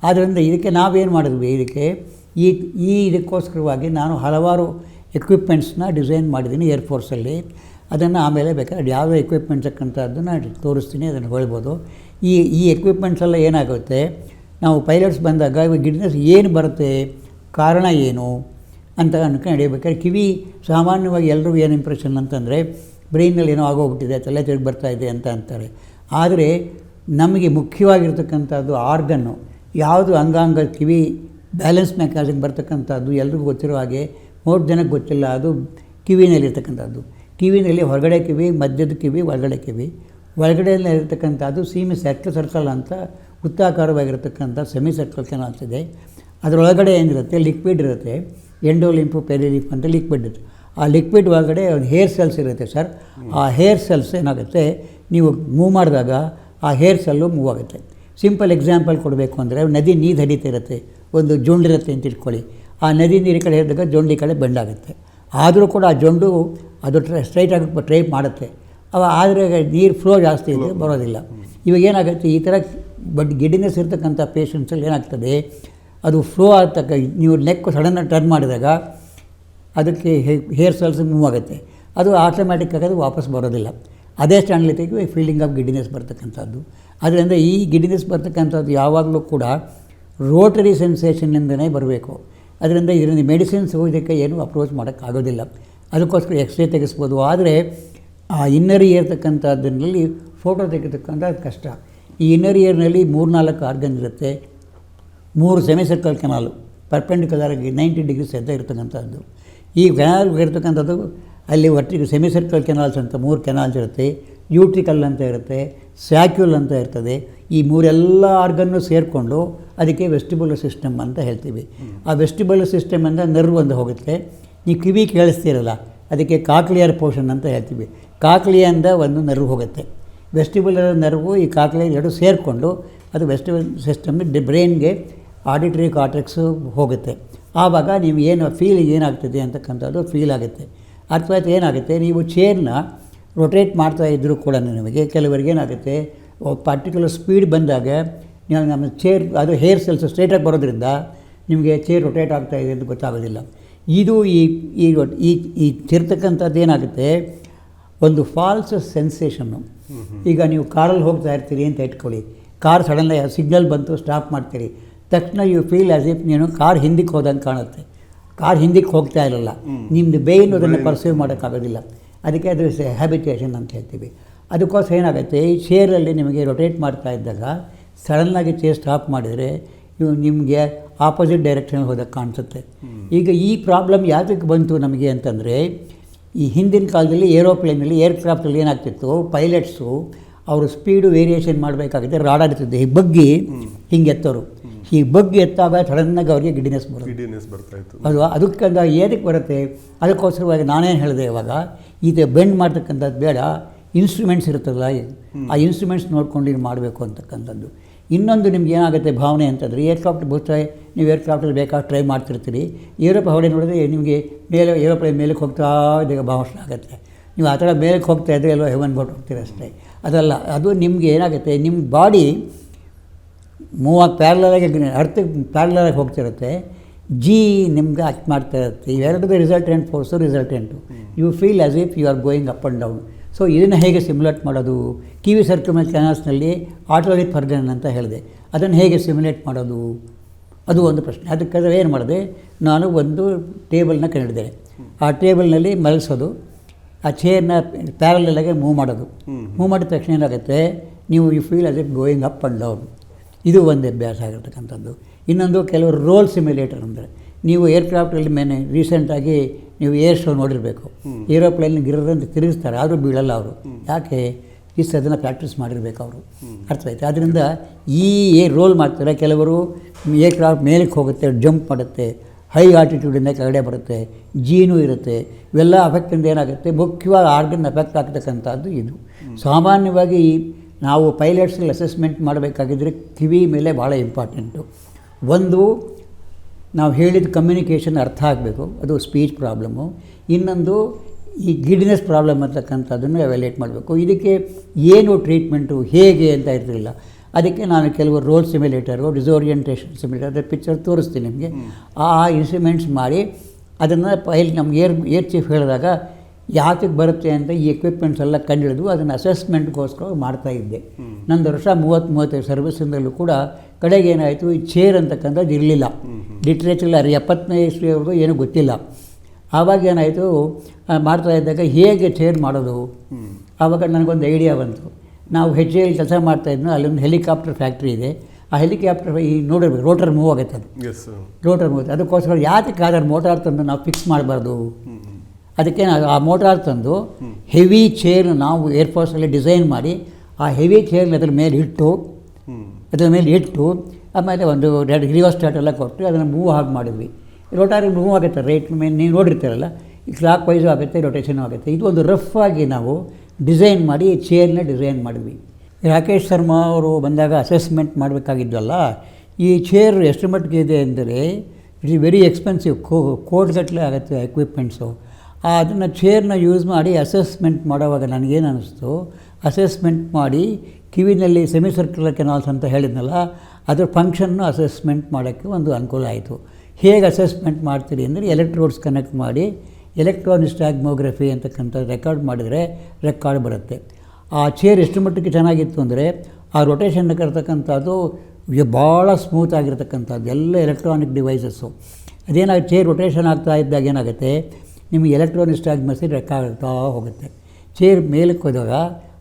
ಆದ್ದರಿಂದ ಇದಕ್ಕೆ ನಾವೇನು ಮಾಡಿದ್ವಿ, ಇದಕ್ಕೋಸ್ಕರವಾಗಿ ನಾನು ಹಲವಾರು ಎಕ್ವಿಪ್ಮೆಂಟ್ಸ್ನ ಡಿಸೈನ್ ಮಾಡಿದ್ದೀನಿ ಏರ್ಫೋರ್ಸಲ್ಲಿ. ಅದನ್ನು ಆಮೇಲೆ ಬೇಕಾದ್ರೆ ಯಾವ ಎಕ್ವಿಪ್ಮೆಂಟ್ಸ್ ಅಂತಕ್ಕಂಥದ್ದನ್ನು ತೋರಿಸ್ತೀನಿ, ಅದನ್ನು ಹೇಳ್ಬೋದು. ಈ ಎಕ್ವಿಪ್ಮೆಂಟ್ಸ್ ಎಲ್ಲ ಏನಾಗುತ್ತೆ, ನಾವು ಪೈಲಟ್ಸ್ ಬಂದಾಗ ಗಿಡ್ನೆಸ್ ಏನು ಬರುತ್ತೆ, ಕಾರಣ ಏನು ಅಂತ ಅನ್ಕೊಂಡು ನಡೆಯಬೇಕಾದ್ರೆ ಕಿವಿ ಸಾಮಾನ್ಯವಾಗಿ ಎಲ್ರಿಗೂ ಏನು ಇಂಪ್ರೆಷನ್ ಅಂತಂದರೆ ಬ್ರೈನಲ್ಲಿ ಏನೋ ಆಗೋಗ್ಬಿಟ್ಟಿದೆ, ತಲೆ ತಿರುಗಿ ಬರ್ತಾಯಿದೆ ಅಂತ ಅಂತಾರೆ. ಆದರೆ ನಮಗೆ ಮುಖ್ಯವಾಗಿರ್ತಕ್ಕಂಥದ್ದು ಆರ್ಗನ್ನು, ಯಾವುದು ಅಂಗಾಂಗ ಕಿವಿ ಬ್ಯಾಲೆನ್ಸ್ ಮೆಕ್ಯಾನಿಸಮ್ ಬರ್ತಕ್ಕಂಥದ್ದು ಎಲ್ರಿಗೂ ಗೊತ್ತಿರೋ ಹಾಗೆ 3 ಜನಕ್ಕೆ ಗೊತ್ತಿಲ್ಲ. ಅದು ಕಿವಿನಲ್ಲಿರ್ತಕ್ಕಂಥದ್ದು. ಕಿವಿನಲ್ಲಿ ಹೊರಗಡೆ ಕಿವಿ, ಮಧ್ಯದ ಕಿವಿ, ಒಳಗಡೆ ಕಿವಿ. ಒಳಗಡೆಯಲ್ಲಿರ್ತಕ್ಕಂಥದ್ದು ಸರ್ಕಲ್ ಅಂತ ವೃತ್ತಾಕಾರವಾಗಿರ್ತಕ್ಕಂಥ ಸೆಮಿ ಸರ್ಕಲ್ ಕೆನಾಲ್ಸ್ ಇದೆ. ಅದರೊಳಗಡೆ ಏನಿರುತ್ತೆ, ಲಿಕ್ವಿಡ್ ಇರುತ್ತೆ, ಎಂಡೋಲಿಂಫು ಪೆರಿಲಿಂಫ್ ಅಂತ ಲಿಕ್ವಿಡ್ ಇರುತ್ತೆ. ಆ ಲಿಕ್ವಿಡ್ ಒಳಗಡೆ ಒಂದು ಹೇರ್ ಸೆಲ್ಸ್ ಇರುತ್ತೆ ಸರ್. ಆ ಹೇರ್ ಸೆಲ್ಸ್ ಏನಾಗುತ್ತೆ, ನೀವು ಮೂವ್ ಮಾಡಿದಾಗ ಆ ಹೇರ್ ಸೆಲ್ಲು ಮೂವ್ ಆಗುತ್ತೆ. ಸಿಂಪಲ್ ಎಕ್ಸಾಂಪಲ್ ಕೊಡಬೇಕು ಅಂದರೆ, ನದಿ ನೀರು ಹರಿತಾ ಇರುತ್ತೆ, ಒಂದು ಜೊಂಡಿರುತ್ತೆ ಅಂತ ಇಟ್ಕೊಳ್ಳಿ. ಆ ನದಿ ನೀರು ಕಡೆ ಹೇಳಿದಾಗ ಜೊಂಡಿ ಕಡೆ ಬೆಂಡಾಗುತ್ತೆ. ಆದರೂ ಕೂಡ ಆ ಜೊಂಡು ಅದು ಸ್ಟ್ರೈಟಾಗಿ ಟ್ರೈ ಮಾಡುತ್ತೆ. ಆದರೆ ನೀರು ಫ್ಲೋ ಜಾಸ್ತಿ ಇದೆ, ಬರೋದಿಲ್ಲ. ಇವಾಗ ಏನಾಗುತ್ತೆ, ಈ ಥರ ಗಿಡ್ಡಿನೆಸ್ ಇರ್ತಕ್ಕಂಥ ಪೇಷಂಟ್ಸಲ್ಲಿ ಏನಾಗ್ತದೆ, ಅದು ಫ್ಲೋ ಆಗ್ತಕ್ಕ, ನೀವು ನೆಕ್ ಸಡನ್ನಾಗಿ ಟರ್ನ್ ಮಾಡಿದಾಗ ಅದಕ್ಕೆ ಹೇರ್ ಸೆಲ್ಸ್ ಮೂವ್ ಆಗುತ್ತೆ, ಅದು ಆಟೋಮ್ಯಾಟಿಕ್ ಆಗೋದು ವಾಪಸ್ ಬರೋದಿಲ್ಲ. ಅದೇ ಸ್ಟ್ಯಾಂಡ್ಲಿಗೆ ಫೀಲಿಂಗ್ ಆಫ್ ಗಿಡ್ಡಿನೆಸ್ ಬರ್ತಕ್ಕಂಥದ್ದು. ಅದರಿಂದ ಈ ಗಿಡ್ಡಿನೆಸ್ ಬರ್ತಕ್ಕಂಥದ್ದು ಯಾವಾಗಲೂ ಕೂಡ ರೋಟರಿ ಸೆನ್ಸೇಷನ್ನಿಂದನೇ ಬರಬೇಕು. ಅದರಿಂದ ಇದರಿಂದ ಮೆಡಿಸಿನ್ಸ್ ಹೋಗೋದಕ್ಕೆ ಏನೂ ಅಪ್ರೋಚ್ ಮಾಡೋಕ್ಕಾಗೋದಿಲ್ಲ. ಅದಕ್ಕೋಸ್ಕರ ಎಕ್ಸ್ರೇ ತೆಗೆಸ್ಬೋದು. ಆದರೆ ಆ ಇನ್ನರ್ ಇಯರ್ ಇರ್ತಕ್ಕಂಥದ್ರಲ್ಲಿ ಫೋಟೋ ತೆಗೆತಕ್ಕಂಥದ್ದು ಕಷ್ಟ. ಈ ಇನ್ನರ್ ಇಯರ್ನಲ್ಲಿ 3-4 ಆರ್ಗನ್ ಇರುತ್ತೆ. 3 ಸೆಮಿ ಸರ್ಕಲ್ ಕೆನಾಲು ಪರ್ಪೆಂಡಿಕ್ಯುಲರ್ ಆಗಿ 90 ಡಿಗ್ರೀಸ್ ಎದ್ದ ಇರ್ತಕ್ಕಂಥದ್ದು. ಈ ಕೆನಾಲ್ ಇರ್ತಕ್ಕಂಥದ್ದು ಅಲ್ಲಿ ಒಟ್ಟಿಗೆ ಸೆಮಿ ಸರ್ಕಲ್ ಕೆನಾಲ್ಸ್ ಅಂತ 3 ಕೆನಾಲ್ಸ್ ಇರುತ್ತೆ, ಯೂಟ್ರಿಕಲ್ ಅಂತ ಇರುತ್ತೆ, ಸ್ಯಾಕ್ಯುಲ್ ಅಂತ ಇರ್ತದೆ. ಈ 3 ಆರ್ಗನ್ನು ಸೇರಿಕೊಂಡು ಅದಕ್ಕೆ ವೆಸ್ಟಿಬ್ಯುಲರ್ ಸಿಸ್ಟಮ್ ಅಂತ ಹೇಳ್ತೀವಿ. ಆ ವೆಸ್ಟಿಬ್ಯುಲರ್ ಸಿಸ್ಟಮಿಂದ ನರ್ವ್ ಒಂದು ಹೋಗುತ್ತೆ. ನೀವು ಕಿವಿ ಕೇಳಿಸ್ತೀರಲ್ಲ, ಅದಕ್ಕೆ ಕಾಕ್ಲಿಯರ್ ಪೋರ್ಷನ್ ಅಂತ ಹೇಳ್ತೀವಿ. ಕಾಕ್ಲಿಯಿಂದ ಒಂದು ನರ್ವ್ ಹೋಗುತ್ತೆ. ವೆಸ್ಟಿಬ್ಯುಲರ್ ನರ್ವು ಈ ಕಾಕ್ಲಿಯರ್ 2 ಸೇರಿಕೊಂಡು ಅದು ವೆಸ್ಟಿಬ್ಯುಲರ್ ಸಿಸ್ಟಮ್ ಬ್ರೈನ್ಗೆ ಆಡಿಟರಿ ಕಾರ್ಟೆಕ್ಸು ಹೋಗುತ್ತೆ. ಆವಾಗ ನೀವು ಏನು ಫೀಲಿಂಗ್ ಏನಾಗ್ತದೆ ಅಂತಕ್ಕಂಥದ್ದು ಫೀಲ್ ಆಗುತ್ತೆ. ಅಥವಾ ಏನಾಗುತ್ತೆ, ನೀವು ಚೇರ್ನ ರೊಟೇಟ್ ಮಾಡ್ತಾ ಇದ್ದರೂ ಕೂಡ ನಿಮಗೆ ಕೆಲವರಿಗೆ ಏನಾಗುತ್ತೆ, ಪರ್ಟಿಕ್ಯುಲರ್ ಸ್ಪೀಡ್ ಬಂದಾಗ ನಮ್ಮ ಚೇರ್ ಅದು ಹೇರ್ ಸೆಲ್ಸ್ ಸ್ಟ್ರೈಟಾಗಿ ಬರೋದ್ರಿಂದ ನಿಮಗೆ ಚೇರ್ ರೊಟೇಟ್ ಆಗ್ತಾಯಿದೆ ಅಂತ ಗೊತ್ತಾಗೋದಿಲ್ಲ. ಇದು ಈ ತಿರ್ತಕ್ಕಂಥದ್ದು ಏನಾಗುತ್ತೆ, ಒಂದು ಫಾಲ್ಸ್ ಸೆನ್ಸೇಷನ್ನು. ಈಗ ನೀವು ಕಾರಲ್ಲಿ ಹೋಗ್ತಾ ಇರ್ತೀರಿ ಅಂತ ಇಟ್ಕೊಳ್ಳಿ, ಕಾರ್ ಸಡನ್ನಾಗಿ ಸಿಗ್ನಲ್ ಬಂತು, ಸ್ಟಾಪ್ ಮಾಡ್ತೀರಿ, ತಕ್ಷಣ ಯು ಫೀಲ್ ಆಸ್ ಇಫ್ ನೀನು ಕಾರ್ ಹಿಂದಕ್ಕೆ ಹೋದಂಗೆ ಕಾಣುತ್ತೆ. ಕಾರ್ ಹಿಂದಕ್ಕೆ ಹೋಗ್ತಾ ಇರಲ್ಲ, ನಿಮ್ಮದು ಬೇಯ್ನು ಅದನ್ನು ಪರ್ಸೀವ್ ಮಾಡೋಕ್ಕಾಗೋದಿಲ್ಲ. ಅದಕ್ಕೆ ಅದು ಹ್ಯಾಬಿಟೇಷನ್ ಅಂತ ಹೇಳ್ತೀವಿ. ಅದಕ್ಕೋಸ್ಕರ ಏನಾಗುತ್ತೆ, ಈ ಚೇರಲ್ಲಿ ನಿಮಗೆ ರೊಟೇಟ್ ಮಾಡ್ತಾ ಇದ್ದಾಗ ಸಡನ್ನಾಗಿ ಚೇರ್ ಸ್ಟಾಪ್ ಮಾಡಿದರೆ ನಿಮಗೆ ಆಪೋಸಿಟ್ ಡೈರೆಕ್ಷನಲ್ಲಿ ಹೋದಾಗ ಕಾಣಿಸುತ್ತೆ. ಈಗ ಈ ಪ್ರಾಬ್ಲಮ್ ಯಾವುದಕ್ಕೆ ಬಂತು ನಮಗೆ ಅಂತಂದರೆ, ಈ ಹಿಂದಿನ ಕಾಲದಲ್ಲಿ ಏರೋಪ್ಲೇನಲ್ಲಿ ಏರ್ಕ್ರಾಫ್ಟಲ್ಲಿ ಏನಾಗ್ತಿತ್ತು, ಪೈಲಟ್ಸು ಅವರು ಸ್ಪೀಡು ವೇರಿಯೇಷನ್ ಮಾಡಬೇಕಾಗುತ್ತೆ, ರಾಡಾರ್ ಇರ್ತಿದ್ದೆ, ಈ ಬಗ್ಗಿ ಹಿಂಗೆ ಎತ್ತೋರು. ಈ ಬಗ್ಗೆ ಎತ್ತಾಗ ಸಡನ್ನಾಗಿ ಅವರಿಗೆ ಗಿಡ್ಡಿನೆಸ್ ಬರ್ತಾಯಿತ್ತು. ಅದು ಅದಕ್ಕೆ ಏನಕ್ಕೆ ಬರುತ್ತೆ, ಅದಕ್ಕೋಸ್ಕರವಾಗಿ ನಾನೇನು ಹೇಳಿದೆ, ಇವಾಗ ಇದು ಬೆಂಡ್ ಮಾಡ್ತಕ್ಕಂಥದ್ದು ಬೇಡ, ಇನ್ಸ್ಟ್ರೂಮೆಂಟ್ಸ್ ಇರುತ್ತಲ್ಲ, ಆ ಇನ್ಸ್ಟ್ರೂಮೆಂಟ್ಸ್ ನೋಡ್ಕೊಂಡು ಇದು ಮಾಡಬೇಕು ಅಂತಕ್ಕಂಥದ್ದು. ಇನ್ನೊಂದು ನಿಮ್ಗೆ ಏನಾಗುತ್ತೆ ಭಾವನೆ ಅಂತಂದರೆ, ಏರ್ಕ್ರಾಫ್ಟ್ ಬಹುಶಃ ನೀವು ಏರ್ಕ್ರಾಫ್ಟಲ್ಲಿ ಬೇಕಾದ್ರೆ ಟ್ರೈ ಮಾಡ್ತಿರ್ತೀರಿ, ಏರೋಪ್ ಹೊಡೆ ನೋಡಿದ್ರೆ ನಿಮಗೆ ಮೇಲೆ ಏರೋಪ್ಲೇನ್ ಮೇಲಕ್ಕೆ ಹೋಗ್ತಾ ಇದ್ದಾಗ ಭಾವನೆ ಆಗುತ್ತೆ. ನೀವು ಆ ಥರ ಮೇಲಕ್ಕೆ ಹೋಗ್ತಾ ಇದ್ದರೆ ಎಲ್ಲೋ ಹೆವನ್ ಬೋಟ್ ಹೋಗ್ತೀರ ಅಷ್ಟೇ. ಅದಲ್ಲ, ಅದು ನಿಮಗೆ ಏನಾಗುತ್ತೆ, ನಿಮ್ಮ ಬಾಡಿ ಪ್ಯಾರಲಾಗಿ ಅರ್ಥಕ್ಕೆ ಪ್ಯಾರಲಾಗಿ ಹೋಗ್ತಿರುತ್ತೆ, ಜಿ ನಿಮ್ಗೆ ಆಕ್ಟ್ ಮಾಡ್ತಾ ಇರುತ್ತೆ. ಇವೆರಡದು resultant force resultant. You feel as if you are going up and down. So ಇದನ್ನು ಹೇಗೆ ಸಿಮ್ಯುಲೇಟ್ ಮಾಡೋದು? ಕಿವಿ ಸರ್ಕ್ಯುಲರ್ ಕ್ಯಾನಲ್ಸ್ನಲ್ಲಿ ಆಟೋಲಿ ಫರ್ಗನ್ ಅಂತ ಹೇಳಿದೆ, ಅದನ್ನು ಹೇಗೆ ಸಿಮ್ಯುಲೇಟ್ ಮಾಡೋದು? ಅದು ಒಂದು ಪ್ರಶ್ನೆ. ಅದಕ್ಕಾದ್ರೆ ಏನು ಮಾಡಿದೆ, ನಾನು ಒಂದು ಟೇಬಲ್ನ ಕಂಡಿಡಿದೆ. ಆ ಟೇಬಲ್ನಲ್ಲಿ ಮಲಗಿಸೋದು, ಆ ಚೇರ್ನ ಪ್ಯಾರಲಾಗಿ ಮೂವ್ ಮಾಡೋದು. ಮೂವ್ ಮಾಡಿದ ತಕ್ಷಣ ಏನಾಗುತ್ತೆ, ನೀವು you feel as it going up and down. ಇದು ಒಂದು ಅಭ್ಯಾಸ ಆಗಿರ್ತಕ್ಕಂಥದ್ದು. ಇನ್ನೊಂದು ಕೆಲವರು ರೋಲ್ ಸಿಮ್ಯುಲೇಟರ್ ಅಂದರೆ, ನೀವು ಏರ್ಕ್ರಾಫ್ಟಲ್ಲಿ ರೀಸೆಂಟಾಗಿ ನೀವು ಏರ್ ಶೋ ನೋಡಿರಬೇಕು. ಏರೋಪ್ಲೇನ್ ಗಿರಂತ ತಿರುಗಿಸ್ತಾರೆ, ಆದರೂ ಬೀಳಲ್ಲ ಅವರು. ಯಾಕೆ? ಅದನ್ನು ಪ್ರಾಕ್ಟೀಸ್ ಮಾಡಿರಬೇಕು ಅವರು. ಅರ್ಥವಾಯ್ತು? ಆದ್ದರಿಂದ ರೋಲ್ ಮಾಡ್ತಾರೆ. ಕೆಲವರು ಏರ್ಕ್ರಾಫ್ಟ್ ಮೇಲಕ್ಕೆ ಹೋಗುತ್ತೆ, ಜಂಪ್ ಮಾಡುತ್ತೆ, ಹೈ ಆಲ್ಟಿಟ್ಯೂಡಿಂದ ಕೆಳಗಡೆ ಬರುತ್ತೆ, ಜೀನೂ ಇರುತ್ತೆ. ಇವೆಲ್ಲ ಅಫೆಕ್ಟಿಂದ ಏನಾಗುತ್ತೆ, ಮುಖ್ಯವಾಗಿ ಆರ್ಗನ್ ಅಫೆಕ್ಟ್ ಆಗ್ತಕ್ಕಂಥದ್ದು ಇದು. ಸಾಮಾನ್ಯವಾಗಿ ನಾವು ಪೈಲಟ್ಸ್ಗೆ ಅಸೆಸ್ಮೆಂಟ್ ಮಾಡಬೇಕಾಗಿದ್ದರೆ ಕಿವಿ ಮೇಲೆ ಭಾಳ ಇಂಪಾರ್ಟೆಂಟು. ಒಂದು, ನಾವು ಹೇಳಿದ ಕಮ್ಯುನಿಕೇಷನ್ ಅರ್ಥ ಆಗಬೇಕು, ಅದು ಸ್ಪೀಚ್ ಪ್ರಾಬ್ಲಮ್ಮು. ಇನ್ನೊಂದು, ಈ ಗಿಡ್ನೆಸ್ ಪ್ರಾಬ್ಲಮ್ ಅಂತಕ್ಕಂಥದ್ದನ್ನು ಎವ್ಯಾಲ್ಯೂಯೇಟ್ ಮಾಡಬೇಕು. ಇದಕ್ಕೆ ಏನು ಟ್ರೀಟ್ಮೆಂಟು ಹೇಗೆ ಅಂತ ಇರಲಿಲ್ಲ. ಅದಕ್ಕೆ ನಾನು ಕೆಲವು ರೋಲ್ ಸಿಮ್ಯುಲೇಟರು, ಡಿಸೋರಿಯಂಟೇಷನ್ ಸಿಮ್ಯುಲೇಟರ್, ಅದರ ಪಿಕ್ಚರ್ ತೋರಿಸ್ತೀನಿ ನಿಮಗೆ. ಆ ಇನ್ಸ್ಟ್ರೂಮೆಂಟ್ಸ್ ಮಾಡಿ ಅದನ್ನು ನಮ್ಗೆ ಏರ್ ಚೀಫ್ ಹೇಳಿದಾಗ ಯಾತಕ್ಕೆ ಬರುತ್ತೆ ಅಂತ ಈ ಎಕ್ವಿಪ್ಮೆಂಟ್ಸ್ ಎಲ್ಲ ಕಂಡುಹಿಡಿದು ಅದನ್ನು ಅಸೆಸ್ಮೆಂಟ್ಗೋಸ್ಕರ ಮಾಡ್ತಾಯಿದ್ದೆ. ನಂದು ವರ್ಷ 30-35 ಸರ್ವಿಸಿಂದಲೂ ಕೂಡ ಕಡೆಗೆ ಏನಾಯಿತು, ಈ ಚೇರ್ ಅಂತಕ್ಕಂಥದ್ದು ಇರಲಿಲ್ಲ. ಲಿಟ್ರೇಚರ್ 70ನೇ ಇಸ್ವಿವರೆಗೂ ಏನೂ ಗೊತ್ತಿಲ್ಲ. ಆವಾಗ ಏನಾಯಿತು, ಮಾಡ್ತಾಯಿದ್ದಾಗ ಹೇಗೆ ಚೇರ್ ಮಾಡೋದು, ಆವಾಗ ನನಗೊಂದು ಐಡಿಯಾ ಬಂತು. ನಾವು HAL ಕೆಲಸ ಮಾಡ್ತಾಯಿದ್ನೋ, ಅಲ್ಲೊಂದು ಹೆಲಿಕಾಪ್ಟರ್ ಫ್ಯಾಕ್ಟ್ರಿ ಇದೆ. ಆ ಹೆಲಿಕಾಪ್ಟರ್ ನೋಡಿರ್ಬೇಕು, ರೋಟರ್ ಮೂವ್ ಆಗುತ್ತೆ, ಅದು ರೋಟರ್ ಮೂವ್ ಆಗುತ್ತೆ. ಅದಕ್ಕೋಸ್ಕರ ಯಾತಕ್ಕೆ ಅದರ ಮೋಟಾರ್ ತಂದು ನಾವು ಫಿಕ್ಸ್ ಮಾಡಬಾರ್ದು? ಅದಕ್ಕೆ ನಾವು ಆ ಮೋಟಾರ್ ತಂದು ಹೆವಿ ಚೇರ್ ನಾವು ಏರ್ಫೋರ್ಸಲ್ಲಿ ಡಿಸೈನ್ ಮಾಡಿ ಆ ಹೆವಿ ಚೇರ್ನ ಅದರ ಮೇಲೆ ಇಟ್ಟು ಆಮೇಲೆ ಒಂದು ರಿವರ್ಸ್ಟಾರ್ಟ್ ಎಲ್ಲ ಕೊಟ್ಟು ಅದನ್ನು ಮೂವ್ ಆಗಿ ಮಾಡಿದ್ವಿ. ರೋಟಾರಿಗೆ ಮೂವ್ ಆಗುತ್ತೆ, ರೈಟ್ ಮೇಲೆ ನೀವು ನೋಡಿರ್ತೀರಲ್ಲ, ಈ ಕ್ಲಾಕ್ ವೈಸು ಆಗುತ್ತೆ, ರೊಟೇಷನ್ ಆಗುತ್ತೆ. ಇದು ಒಂದು ರಫ್ ಆಗಿ ನಾವು ಡಿಸೈನ್ ಮಾಡಿ ಚೇರ್ನ ಡಿಸೈನ್ ಮಾಡಿದ್ವಿ. ರಾಕೇಶ್ ಶರ್ಮಾ ಅವರು ಬಂದಾಗ ಅಸೆಸ್ಮೆಂಟ್ ಮಾಡಬೇಕಾಗಿದ್ವಲ್ಲ, ಈ ಚೇರ್ ಎಷ್ಟು ಮಟ್ಟಿಗೆ ಇದೆ ಅಂದರೆ ಇಟ್ ಇಸ್ ವೆರಿ ಎಕ್ಸ್ಪೆನ್ಸಿವ್, ಕೋಟ್ಗಟ್ಟಲೆ ಆಗುತ್ತೆ ಎಕ್ವಿಪ್ಮೆಂಟ್ಸು. ಅದನ್ನು ಚೇರ್ನ ಯೂಸ್ ಮಾಡಿ ಅಸೆಸ್ಮೆಂಟ್ ಮಾಡೋವಾಗ ನನಗೇನು ಅನ್ನಿಸ್ತು, ಅಸೆಸ್ಮೆಂಟ್ ಮಾಡಿ ಕಿವಿನಲ್ಲಿ ಸೆಮಿ ಸರ್ಕ್ಯುಲರ್ ಕೆನಾಲ್ಸ್ ಅಂತ ಹೇಳಿದ್ನಲ್ಲ, ಅದರ ಫಂಕ್ಷನ್ನು ಅಸೆಸ್ಮೆಂಟ್ ಮಾಡೋಕ್ಕೆ ಒಂದು ಅನುಕೂಲ ಆಯಿತು. ಹೇಗೆ ಅಸೆಸ್ಮೆಂಟ್ ಮಾಡ್ತೀರಿ ಅಂದರೆ, ಎಲೆಕ್ಟ್ರೋಡ್ಸ್ ಕನೆಕ್ಟ್ ಮಾಡಿ ಎಲೆಕ್ಟ್ರೋನಿಸ್ಟಾಗ್ಮೋಗ್ರಫಿ ಅಂತಕ್ಕಂಥ ರೆಕಾರ್ಡ್ ಮಾಡಿದರೆ ರೆಕಾರ್ಡ್ ಬರುತ್ತೆ. ಆ ಚೇರ್ ಎಷ್ಟು ಮಟ್ಟಿಗೆ ಚೆನ್ನಾಗಿತ್ತು ಅಂದರೆ, ಆ ರೊಟೇಷನ್ ಇರ್ತಕ್ಕಂಥದ್ದು ಭಾಳ ಸ್ಮೂತ್ ಆಗಿರ್ತಕ್ಕಂಥದ್ದು, ಎಲ್ಲ ಎಲೆಕ್ಟ್ರಾನಿಕ್ ಡಿವೈಸಸ್ಸು. ಅದೇನಾಗುತ್ತೆ, ಚೇರ್ ರೊಟೇಷನ್ ಆಗ್ತಾ ಇದ್ದಾಗ ಏನಾಗುತ್ತೆ, ನಿಮಗೆ ಎಲೆಕ್ಟ್ರೋನಿಸ್ಟಾಗ್ಮಸಿ ರೆಕಾರ್ಡ್ ಆಗ್ತಾ ಹೋಗುತ್ತೆ. ಚೇರ್ ಮೇಲಕ್ಕೆ ಹೋದಾಗ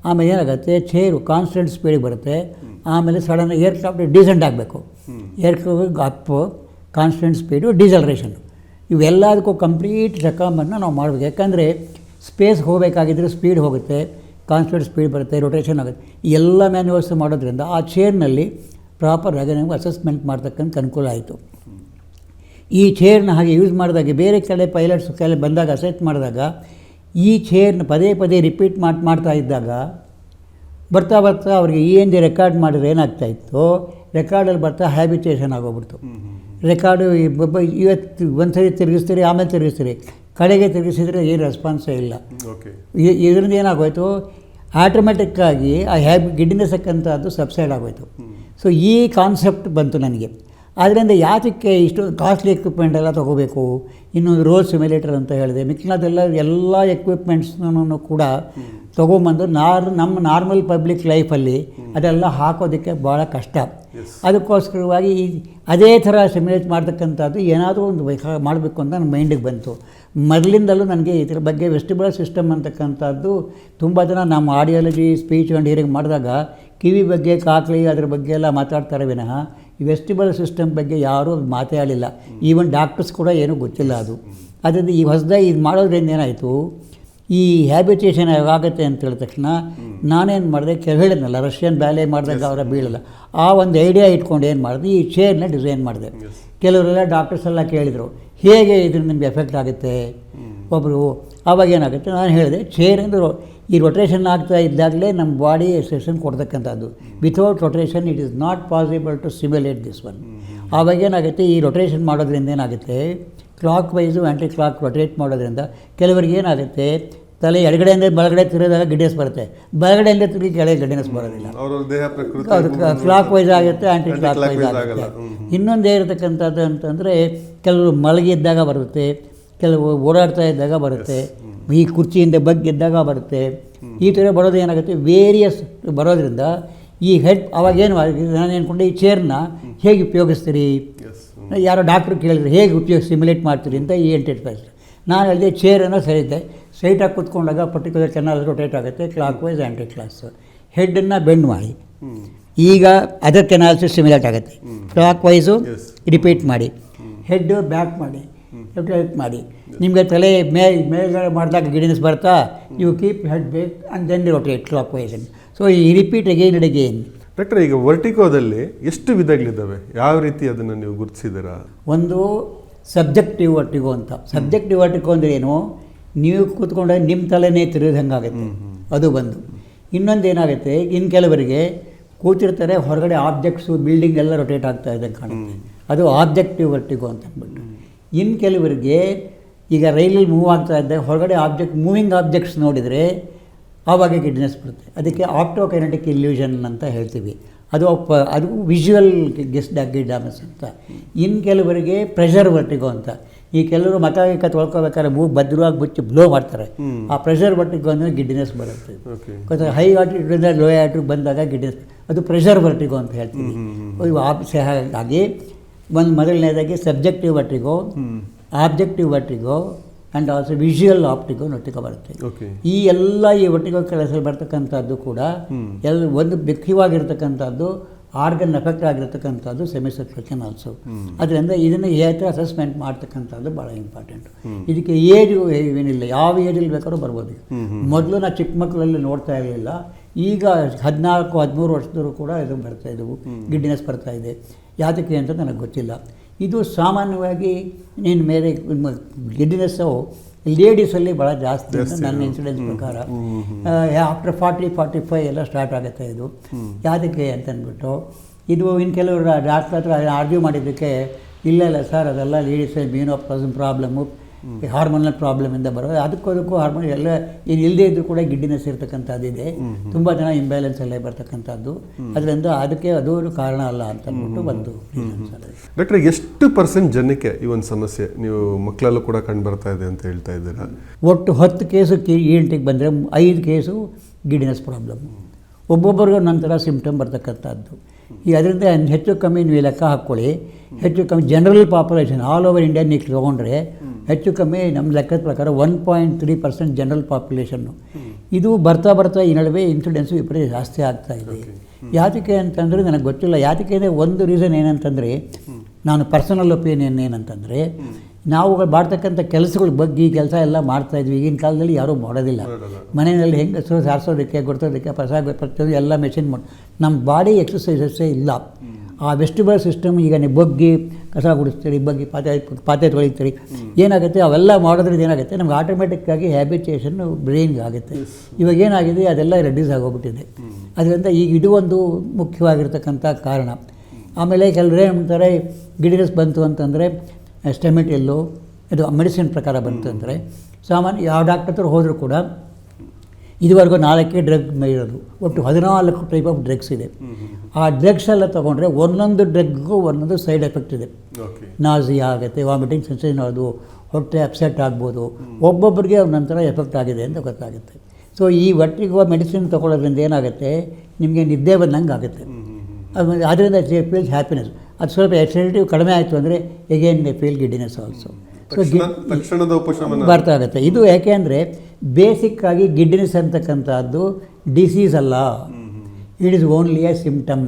ಆಮೇಲೆ ಏನಾಗುತ್ತೆ, ಚೇರು ಕಾನ್ಸ್ಟೆಂಟ್ ಸ್ಪೀಡಿಗೆ ಬರುತ್ತೆ. ಆಮೇಲೆ ಸಡನ್ ಏರ್ಕ್ರಾಫ್ಟ್ ಡೀಸೆಂಟ್ ಆಗಬೇಕು, aircraft up constant speed, deceleration, ಇವೆಲ್ಲದಕ್ಕೂ ಕಂಪ್ಲೀಟ್ ರೆಕಾಮನ್ನು ನಾವು ಮಾಡಬೇಕು. ಯಾಕಂದರೆ ಸ್ಪೇಸ್ ಹೋಗಬೇಕಾಗಿದ್ದರೆ ಸ್ಪೀಡ್ ಹೋಗುತ್ತೆ, ಕಾನ್ಸ್ಟೆಂಟ್ ಸ್ಪೀಡ್ ಬರುತ್ತೆ, ರೊಟೇಷನ್ ಆಗುತ್ತೆ. ಎಲ್ಲ ಮ್ಯಾನ್ಯುವಲ್ಸ್ ಮಾಡೋದ್ರಿಂದ ಆ ಚೇರ್ನಲ್ಲಿ ಪ್ರಾಪರಾಗಿ ನಮಗೆ ಅಸೆಸ್ಮೆಂಟ್ ಮಾಡ್ತಕ್ಕಂಥ ಅನುಕೂಲ ಆಯಿತು. ಈ ಚೇರ್ನ ಹಾಗೆ ಯೂಸ್ ಮಾಡಿದಾಗ ಬೇರೆ ಕಡೆ ಪೈಲಟ್ಸ್ ಕೆಲ ಬಂದಾಗ ಅಸೆಟ್ ಮಾಡಿದಾಗ ಈ ಚೇರ್ನ ಪದೇ ಪದೇ ರಿಪೀಟ್ ಮಾಡ್ತಾ ಇದ್ದಾಗ ಬರ್ತಾ ಅವ್ರಿಗೆ ಏನು ರೆಕಾರ್ಡ್ ಮಾಡಿದ್ರೆ ಏನಾಗ್ತಾಯಿತ್ತು, ರೆಕಾರ್ಡಲ್ಲಿ ಬರ್ತಾ ಹ್ಯಾಬಿಟೇಷನ್ ಆಗೋಗ್ಬಿಡ್ತು. ರೆಕಾರ್ಡು ಇವತ್ತು ಒಂದು ಸರಿ ತಿರುಗಿಸ್ತೀರಿ, ಆಮೇಲೆ ತಿರುಗಿಸ್ತೀರಿ, ಕಡೆಗೆ ತಿರುಗಿಸಿದ್ರೆ ಏನು ರೆಸ್ಪಾನ್ಸೇ ಇಲ್ಲ. ಇದರಿಂದ ಏನಾಗೋಯ್ತು, ಆಟೋಮೆಟಿಕ್ಕಾಗಿ ಆ ಗಿಡ್ನೆಸ್ ಅಂತಕ್ಕಂಥದ್ದು ಸಬ್ಸೈಡ್ ಆಗೋಯ್ತು. ಸೊ ಈ ಕಾನ್ಸೆಪ್ಟ್ ಬಂತು ನನಗೆ. ಆದ್ದರಿಂದ ಯಾತಕ್ಕೆ ಇಷ್ಟೊಂದು ಕಾಸ್ಟ್ಲಿ ಎಕ್ವಿಪ್ಮೆಂಟ್ ಎಲ್ಲ ತೊಗೋಬೇಕು? ಇನ್ನೊಂದು ರೋಲ್ ಸಿಮ್ಯುಲೇಟರ್ ಅಂತ ಹೇಳಿದೆ, ಮಿಕ್ಕಿನದೆಲ್ಲ ಎಲ್ಲ ಎಕ್ವಿಪ್ಮೆಂಟ್ಸ್ನೂ ಕೂಡ ತೊಗೊಂಬಂದು ನಮ್ಮ ನಾರ್ಮಲ್ ಪಬ್ಲಿಕ್ ಲೈಫಲ್ಲಿ ಅದೆಲ್ಲ ಹಾಕೋದಕ್ಕೆ ಭಾಳ ಕಷ್ಟ. ಅದಕ್ಕೋಸ್ಕರವಾಗಿ ಅದೇ ಥರ ಸಿಮ್ಯುಲೇಟ್ ಮಾಡ್ತಕ್ಕಂಥದ್ದು ಏನಾದರೂ ಒಂದು ಮಾಡಬೇಕು ಅಂತ ನನ್ನ ಮೈಂಡಿಗೆ ಬಂತು. ಮೊದಲಿಂದಲೂ ನನಗೆ ಇದರ ಬಗ್ಗೆ ವೆಸ್ಟಿಬುಲರ್ ಸಿಸ್ಟಮ್ ಅಂತಕ್ಕಂಥದ್ದು ತುಂಬ ಜನ ನಮ್ಮ ಆಡಿಯಾಲಜಿ, ಸ್ಪೀಚ್ ಆ್ಯಂಡ್ ಹಿಯರಿಂಗ್ ಮಾಡಿದಾಗ ಕಿವಿ ಬಗ್ಗೆ, ಕಾಕ್ಲಿ ಅದ್ರ ಬಗ್ಗೆ ಎಲ್ಲ ಮಾತಾಡ್ತಾರೆ ವಿನಃ ಈ ವೆಸ್ಟಿಬುಲರ್ ಸಿಸ್ಟಮ್ ಬಗ್ಗೆ ಯಾರೂ ಮಾತೇ ಆಡಿಲ್ಲ. ಈವನ್ ಡಾಕ್ಟರ್ಸ್ ಕೂಡ ಏನೂ ಗೊತ್ತಿಲ್ಲ ಅದು. ಅದರಿಂದ ಈ ಹೊಸದಾಗಿ ಇದು ಮಾಡೋದ್ರಿಂದ ಏನಾಯಿತು, ಈ ಹ್ಯಾಬಿಟೇಷನ್ ಆಗುತ್ತೆ ಅಂತ ಹೇಳಿದ ತಕ್ಷಣ ನಾನೇನು ಮಾಡಿದೆ, ಹೇಳಿದ್ನಲ್ಲ ರಷ್ಯನ್ ಬ್ಯಾಲೆ ಮಾಡಿದಾಗ ಅವರ ಬೀಳಲ್ಲ, ಆ ಒಂದು ಐಡಿಯಾ ಇಟ್ಕೊಂಡು ಏನು ಮಾಡಿದೆ, ಈ ಚೇರ್ನ ಡಿಸೈನ್ ಮಾಡಿದೆ. ಕೆಲವರೆಲ್ಲ ಡಾಕ್ಟರ್ಸ್ ಎಲ್ಲ ಕೇಳಿದರು ಹೇಗೆ ಇದರಿಂದ ನಿಮಗೆ ಎಫೆಕ್ಟ್ ಆಗುತ್ತೆ. ಒಬ್ಬರು ಆವಾಗ ಏನಾಗುತ್ತೆ, ನಾನು ಹೇಳಿದೆ ಚೇರ್ ಅಂದರೆ ಈ ರೊಟೇಷನ್ ಆಗ್ತಾ ಇದ್ದಾಗಲೇ ನಮ್ಮ ಬಾಡಿ ಎಕ್ಸೆಷನ್ ಕೊಡ್ತಕ್ಕಂಥದ್ದು. Without rotation it is not possible to simulate this one. ಆವಾಗ ಏನಾಗುತ್ತೆ, ಈ ರೊಟೇಷನ್ ಮಾಡೋದ್ರಿಂದ ಏನಾಗುತ್ತೆ, clockwise anti clock rotate ಮಾಡೋದ್ರಿಂದ ಕೆಲವರಿಗೆ ಏನಾಗುತ್ತೆ, ತಲೆ ಎಡಗಡೆಯಿಂದ ಬಲಗಡೆ ತಿರುಗಿದಾಗ ಗಿಡ್ನೆಸ್ ಬರುತ್ತೆ, ಬಲಗಡೆಯಿಂದ ತಿರುಗಿ ಕೆಳಗೆ ಗಿಡ್ನೆಸ್ ಬರೋದಿಲ್ಲ. ಅವರ ದೇಹ ಪ್ರಕೃತಿ ಅದು ಕ್ಲಾಕ್ ವೈಸ್ ಆಗುತ್ತೆ, ಆ್ಯಂಟಿ ಕ್ಲಾಕ್ ವೈಸ್ ಆಗುತ್ತೆ. ಇನ್ನೊಂದೇ ಇರತಕ್ಕಂಥದ್ದು ಅಂತಂದರೆ ಕೆಲವರು ಮಲಗಿದ್ದಾಗ ಬರುತ್ತೆ, ಕೆಲವು ಓಡಾಡ್ತಾ ಇದ್ದಾಗ ಬರುತ್ತೆ, ಈ ಕುರ್ಚಿಯಿಂದ ಬಗ್ಗಿದ್ದಾಗ ಬರುತ್ತೆ. ಈ ಥರ ಬರೋದು ಏನಾಗುತ್ತೆ, ವೇರಿಯಸ್ ಬರೋದ್ರಿಂದ ಈ ಹೆಡ್ ಅವಾಗೇನು ನಾನು ಏನ್ಕೊಂಡೆ, ಈ ಚೇರ್ನ ಹೇಗೆ ಉಪಯೋಗಿಸ್ತೀರಿ, ಯಾರೋ ಡಾಕ್ಟ್ರು ಕೇಳಿದ್ರು ಹೇಗೆ ಸಿಮ್ಯುಲೇಟ್ ಮಾಡ್ತೀರಿ ಅಂತ ಈ ಎಂಟೆಡ್. ನಾನು ಹೇಳಿದೆ ಚೇರನ್ನು ಸರಿದ್ದೆ, ಸ್ಟ್ರೈಟಾಗಿ ಕೂತ್ಕೊಂಡಾಗ ಪರ್ಟಿಕ್ಯುಲರ್ ಕೆನಾಲ್ ರೊಟೇಟ್ ಆಗುತ್ತೆ, ಕ್ಲಾಕ್ ವೈಸ್ ಆ್ಯಂಟಿ ಕ್ಲಾಸ್. ಹೆಡ್ಡನ್ನು ಬೆಂಡ್ ಮಾಡಿ, ಈಗ ಅದರ್ ಕೆನಾಲ್ಸ್ ಸಿಮ್ಯುಲೇಟ್ ಆಗುತ್ತೆ. ಕ್ಲಾಕ್ ವೈಸು ರಿಪೀಟ್ ಮಾಡಿ, ಹೆಡ್ಡು ಬ್ಯಾಕ್ ಮಾಡಿ, ರೊಟೇಟ್ ಮಾಡಿ. ನಿಮಗೆ ತಲೆ ಮೇಲ್ಗಡೆ ಮಾಡಿದಾಗ ಗಿಡಿನೆಸ್ ಬರ್ತಾ, you keep head back and then rotate clockwise. So ಈ repeat again and again. Doctor, ಈಗ ವರ್ಟಿಗೋದಲ್ಲಿ ಎಷ್ಟು ವಿಧಗಳಿದ್ದಾವೆ, ಯಾವ ರೀತಿ ಅದನ್ನು ನೀವು ಗುರುತಿಸಿದ್ದೀರಾ? ಒಂದು ಸಬ್ಜೆಕ್ಟಿವ್ ವರ್ಟಿಗೋ ಅಂತ. ಸಬ್ಜೆಕ್ಟಿವ್ ವರ್ಟಿಗೋ ಅಂದರೆ ಏನು, ನೀವು ಕೂತ್ಕೊಂಡಾಗ ನಿಮ್ಮ ತಲೆನೇ ತಿರುಗಿದಂಗಾಗುತ್ತೆ, ಅದು ಬಂದು. ಇನ್ನೊಂದು ಏನಾಗುತ್ತೆ, ಇನ್ನು ಕೆಲವರಿಗೆ ಕೂತಿರ್ತಾರೆ, ಹೊರಗಡೆ ಆಬ್ಜೆಕ್ಟ್ಸು ಬಿಲ್ಡಿಂಗ್ ಎಲ್ಲ ರೊಟೇಟ್ ಆಗ್ತಾ ಇದ್ದಂಗೆ ಕಾಣುತ್ತೆ, ಅದು ಆಬ್ಜೆಕ್ಟಿವ್ ವರ್ಟಿಗೋ ಅಂತ ಅಂದ್ಬಿಟ್ಟು. ಇನ್ನು ಕೆಲವರಿಗೆ ಈಗ ರೈಲಲ್ಲಿ ಮೂವ್ ಆಗ್ತಾ ಇದ್ದಾಗ ಹೊರಗಡೆ ಮೂವಿಂಗ್ ಆಬ್ಜೆಕ್ಟ್ಸ್ ನೋಡಿದರೆ ಆವಾಗ ಗಿಡ್ನೆಸ್ ಬರುತ್ತೆ. ಅದಕ್ಕೆ ಆಪ್ಟೋಕೈನೆಟಿಕ್ ಇಲ್ಯೂಷನ್ ಅಂತ ಹೇಳ್ತೀವಿ. ಅದು ವಿಜುವಲ್ ಗಿಡ್ನೆಸ್ ಅಂತ. ಇನ್ನು ಕೆಲವರಿಗೆ ಪ್ರೆಷರ್ ವರ್ಟಿಗೋ ಅಂತ. ಈ ಕೆಲವರು ಮಕ ತೊಳ್ಕೊಬೇಕಾದ್ರೆ ಮೂಗು ಭದ್ರವಾಗಿ ಮುಚ್ಚಿ ಬ್ಲೋ ಮಾಡ್ತಾರೆ, ಆ ಪ್ರೆಷರ್ ವರ್ಟಿಗೋ ಅಂದರೆ ಗಿಡ್ನೆಸ್ ಬರುತ್ತೆ. ಹೈ ಆಲ್ಟಿಟ್ಯೂಡಿಂದ ಲೋ ಆಲ್ಟಿಟ್ಯೂಡ್ ಬಂದಾಗ ಗಿಡ್ನೆಸ್, ಅದು ಪ್ರೆಷರ್ ವರ್ಟಿಗೋ ಅಂತ ಹೇಳ್ತೀವಿ. ಹಾಗಾಗಿ ಮೊದಲನೇದಾಗಿ subjective vertigo, objective vertigo and also visual ಆಪ್ಟಿಗೋ ವರ್ಟಿಗೋ ಬರುತ್ತೆ. ಈ ವರ್ಟಿಗೋ ಕೆಲಸ ಬರ್ತಕ್ಕಂಥದ್ದು ಕೂಡ ಒಂದು ಮುಖ್ಯವಾಗಿರ್ತಕ್ಕಂಥದ್ದು ಆರ್ಗನ್ ಎಫೆಕ್ಟ್ ಆಗಿರ್ತಕ್ಕಂಥದ್ದು ಸೆಮಿಸರ್ಕಲ್ ಆಲ್ಸೋ. ಅದರಿಂದ ಇದನ್ನು ಅಸೆಸ್ಮೆಂಟ್ ಮಾಡ್ತಕ್ಕಂಥದ್ದು ಭಾಳ ಇಂಪಾರ್ಟೆಂಟ್. ಇದಕ್ಕೆ ಏಜು ಏನಿಲ್ಲ, ಯಾವ ಏಜಲ್ಲಿ ಬೇಕಾದ್ರೂ ಬರ್ಬೋದು. ಮೊದಲು ನಾವು ಚಿಕ್ಕ ಮಕ್ಕಳಲ್ಲಿ ನೋಡ್ತಾ ಇರಲಿಲ್ಲ, ಈಗ 14-13 ವರ್ಷದವರು ಕೂಡ ಇದು ಬರ್ತಾ ಇದ್ದವು, ಗಿಡ್ನೆಸ್ ಬರ್ತಾ ಇದೆ. ಯಾತಕ್ಕೆ ಅಂತ ನನಗೆ ಗೊತ್ತಿಲ್ಲ. ಇದು ಸಾಮಾನ್ಯವಾಗಿ ನೀನು ಮೇಲೆ ಗಿಡ್ನೆಸ್ಸು ಲೇಡೀಸಲ್ಲಿ ಭಾಳ ಜಾಸ್ತಿ ಅಂತ ನನ್ನ ಇನ್ಸಿಡೆನ್ಸ್ ಪ್ರಕಾರ. ಆಫ್ಟರ್ 40-45 ಎಲ್ಲ ಸ್ಟಾರ್ಟ್ ಆಗುತ್ತೆ ಇದು. ಯಾವುದಕ್ಕೆ ಅಂತಂದ್ಬಿಟ್ಟು ಇದು ಇನ್ನು ಕೆಲವರು ಡಾಕ್ಟ್ರ್ ಹತ್ರ ಆರ್ಗ್ಯೂ ಮಾಡಿದ್ದಕ್ಕೆ, ಇಲ್ಲ ಸರ್ ಅದೆಲ್ಲ ಲೇಡೀಸಲ್ಲಿ ಪ್ರಾಬ್ಲಮ್ಮು, ಹಾರ್ಮೋನಲ್ ಪ್ರಾಬ್ಲಮಿಂದ ಬರೋದು. ಅದಕ್ಕೂ ಹಾರ್ಮೋನ್ ಎಲ್ಲ ಈಗ ಇಲ್ಲದೇ ಇದ್ದರೂ ಕೂಡ ಗಿಡ್ಡಿನೆಸ್ ಇರ್ತಕ್ಕಂಥದ್ದಿದೆ. ತುಂಬ ಜನ ಇಂಬ್ಯಾಲೆನ್ಸ್ ಎಲ್ಲ ಬರ್ತಕ್ಕಂಥದ್ದು. ಅದರಿಂದ ಅದಕ್ಕೆ ಅದು ಕಾರಣ ಅಲ್ಲ ಅಂತಂದ್ಬಿಟ್ಟು ಒಂದು ಡಾಕ್ಟ್ರೆ, ಎಷ್ಟು % ಜನಕ್ಕೆ ಈ ಒಂದು ಸಮಸ್ಯೆ ನೀವು ಮಕ್ಕಳಲ್ಲೂ ಕೂಡ ಕಂಡು ಬರ್ತಾ ಇದೆ ಅಂತ ಹೇಳ್ತಾ ಇದ್ದೀರಾ? ಒಟ್ಟು 10 ಕೇಸು ENTಗೆ ಬಂದರೆ 5 ಕೇಸು ಗಿಡ್ಡಿನೆಸ್ ಪ್ರಾಬ್ಲಮ್. ಒಬ್ಬೊಬ್ಬರಿಗೂ ನಂತರ ಸಿಂಪ್ಟಮ್ ಬರ್ತಕ್ಕಂಥದ್ದು. ಈಗ ಅದರಿಂದ ಹೆಚ್ಚು ಕಮ್ಮಿ ನೀವು ಲೆಕ್ಕ ಹಾಕ್ಕೊಳ್ಳಿ, ಹೆಚ್ಚು ಕಮ್ಮಿ general population all over India ನೀವು ತೊಗೊಂಡ್ರೆ ಹೆಚ್ಚು ಕಮ್ಮಿ ನಮ್ಮ ಲೆಕ್ಕದ ಪ್ರಕಾರ 1.3% ಜನರಲ್ ಪಾಪ್ಯುಲೇಷನ್ನು. ಇದು ಬರ್ತಾ ಈ ನಡುವೆ ಇನ್ಸಿಡೆನ್ಸು ವಿಪರೀತ ಜಾಸ್ತಿ ಆಗ್ತಾಯಿದೆ. ಯಾತಕ್ಕೆ ಅಂತಂದರೆ ನನಗೆ ಗೊತ್ತಿಲ್ಲ. ಯಾತಕ್ಕೆ ಅಂದರೆ ಒಂದು ರೀಸನ್ ಏನಂತಂದರೆ, ನಾನು ಪರ್ಸನಲ್ ಒಪಿನಿಯನ್ ಏನಂತಂದರೆ, ನಾವು ಮಾಡ್ತಕ್ಕಂಥ ಕೆಲಸಗಳ ಬಗ್ಗೆ ಈ ಕೆಲಸ ಎಲ್ಲ ಮಾಡ್ತಾಯಿದ್ವಿ. ಈಗಿನ ಕಾಲದಲ್ಲಿ ಯಾರೂ ಮಾಡೋದಿಲ್ಲ. ಮನೆಯಲ್ಲಿ ಹೆಂಗಸರು ಸಾರಿಸೋದಕ್ಕೆ, ಗೊತ್ತೋದಕ್ಕೆ, ಪ್ರತಿಯೊಂದು ಎಲ್ಲ ಮೆಷಿನ್ ಮಾಡಿ, ನಮ್ಮ ಬಾಡಿ ಎಕ್ಸಸೈಸಸ್ಸೇ ಇಲ್ಲ. ಆ ವೆಸ್ಟಿಬಲ್ ಸಿಸ್ಟಮ್ ಈಗ ನೀವು ಬಗ್ಗಿ ಕಸ ಗುಡಿಸ್ತೀರಿ, ಬಗ್ಗಿ ಪಾತ್ರೆ ತೊಳಿತೀರಿ, ಏನಾಗುತ್ತೆ ಅವೆಲ್ಲ ಮಾಡೋದ್ರಿಂದ ಏನಾಗುತ್ತೆ, ನಮ್ಗೆ ಆಟೋಮೆಟಿಕ್ಕಾಗಿ ಹ್ಯಾಬಿಟೇಷನ್ ಬ್ರೈನ್ಗೆ ಆಗುತ್ತೆ. ಇವಾಗ ಏನಾಗಿದೆ ಅದೆಲ್ಲ ರೆಡ್ಯೂಸ್ ಆಗೋಗ್ಬಿಟ್ಟಿದೆ. ಅದರಿಂದ ಈಗ ಇದು ಒಂದು ಮುಖ್ಯವಾಗಿರ್ತಕ್ಕಂಥ ಕಾರಣ. ಆಮೇಲೆ ಕೆಲವರು ಏನು ಮಾಡ್ತಾರೆ, ಗಿಡ್ನೆಸ್ ಬಂತು ಅಂತಂದರೆ ಸ್ಟೆಮಿಟಿಲ್ಲು ಇದು ಮೆಡಿಸಿನ್ ಪ್ರಕಾರ ಬಂತು ಅಂದರೆ ಸಾಮಾನ್ಯ ಯಾವ ಡಾಕ್ಟರ್ ಹತ್ರ ಹೋದರೂ ಕೂಡ ಇದುವರೆಗೂ 4 ಡ್ರಗ್ ಇರೋದು. ಒಟ್ಟು 14 ಟೈಪ್ ಆಫ್ ಡ್ರಗ್ಸ್ ಇದೆ. ಆ ಡ್ರಗ್ಸ್ ಎಲ್ಲ ತೊಗೊಂಡ್ರೆ ಒಂದೊಂದು ಡ್ರಗ್ಗೂ ಒಂದೊಂದು ಸೈಡ್ ಎಫೆಕ್ಟ್ ಇದೆ. ನಾಸಿಯಾ ಆಗುತ್ತೆ, ವಾಮಿಟಿಂಗ್ ಸೆನ್ಸೇಷನ್ ಆಗೋದು, ಹೊಟ್ಟೆ ಅಪ್ಸೆಟ್ ಆಗ್ಬೋದು. ಒಬ್ಬೊಬ್ಬರಿಗೆ ನಂತರ ಎಫೆಕ್ಟ್ ಆಗಿದೆ ಅಂತ ಗೊತ್ತಾಗುತ್ತೆ. ಸೊ ಈ ಒಟ್ಟಿಗೆ ಮೆಡಿಸಿನ್ ತೊಗೊಳ್ಳೋದ್ರಿಂದ ಏನಾಗುತ್ತೆ, ನಿಮಗೆ ನಿದ್ದೆ ಬಂದಂಗೆ ಆಗುತ್ತೆ. ಅದರಿಂದ ಫೀಲ್ಸ್ ಹ್ಯಾಪಿನೆಸ್. ಅದು ಸ್ವಲ್ಪ ಎಕ್ಸಿಟಿವ್ ಕಡಿಮೆ ಆಯಿತು ಅಂದರೆ again they feel giddiness also. So ಬರ್ತಾ ಆಗುತ್ತೆ. ಇದು ಯಾಕೆ ಅಂದರೆ ಬೇಸಿಕ್ಕಾಗಿ ಗಿಡ್ಡಿನೆಸ್ ಅಂತಕ್ಕಂಥದ್ದು ಡಿಸೀಸ್ ಅಲ್ಲ, it is only A symptom.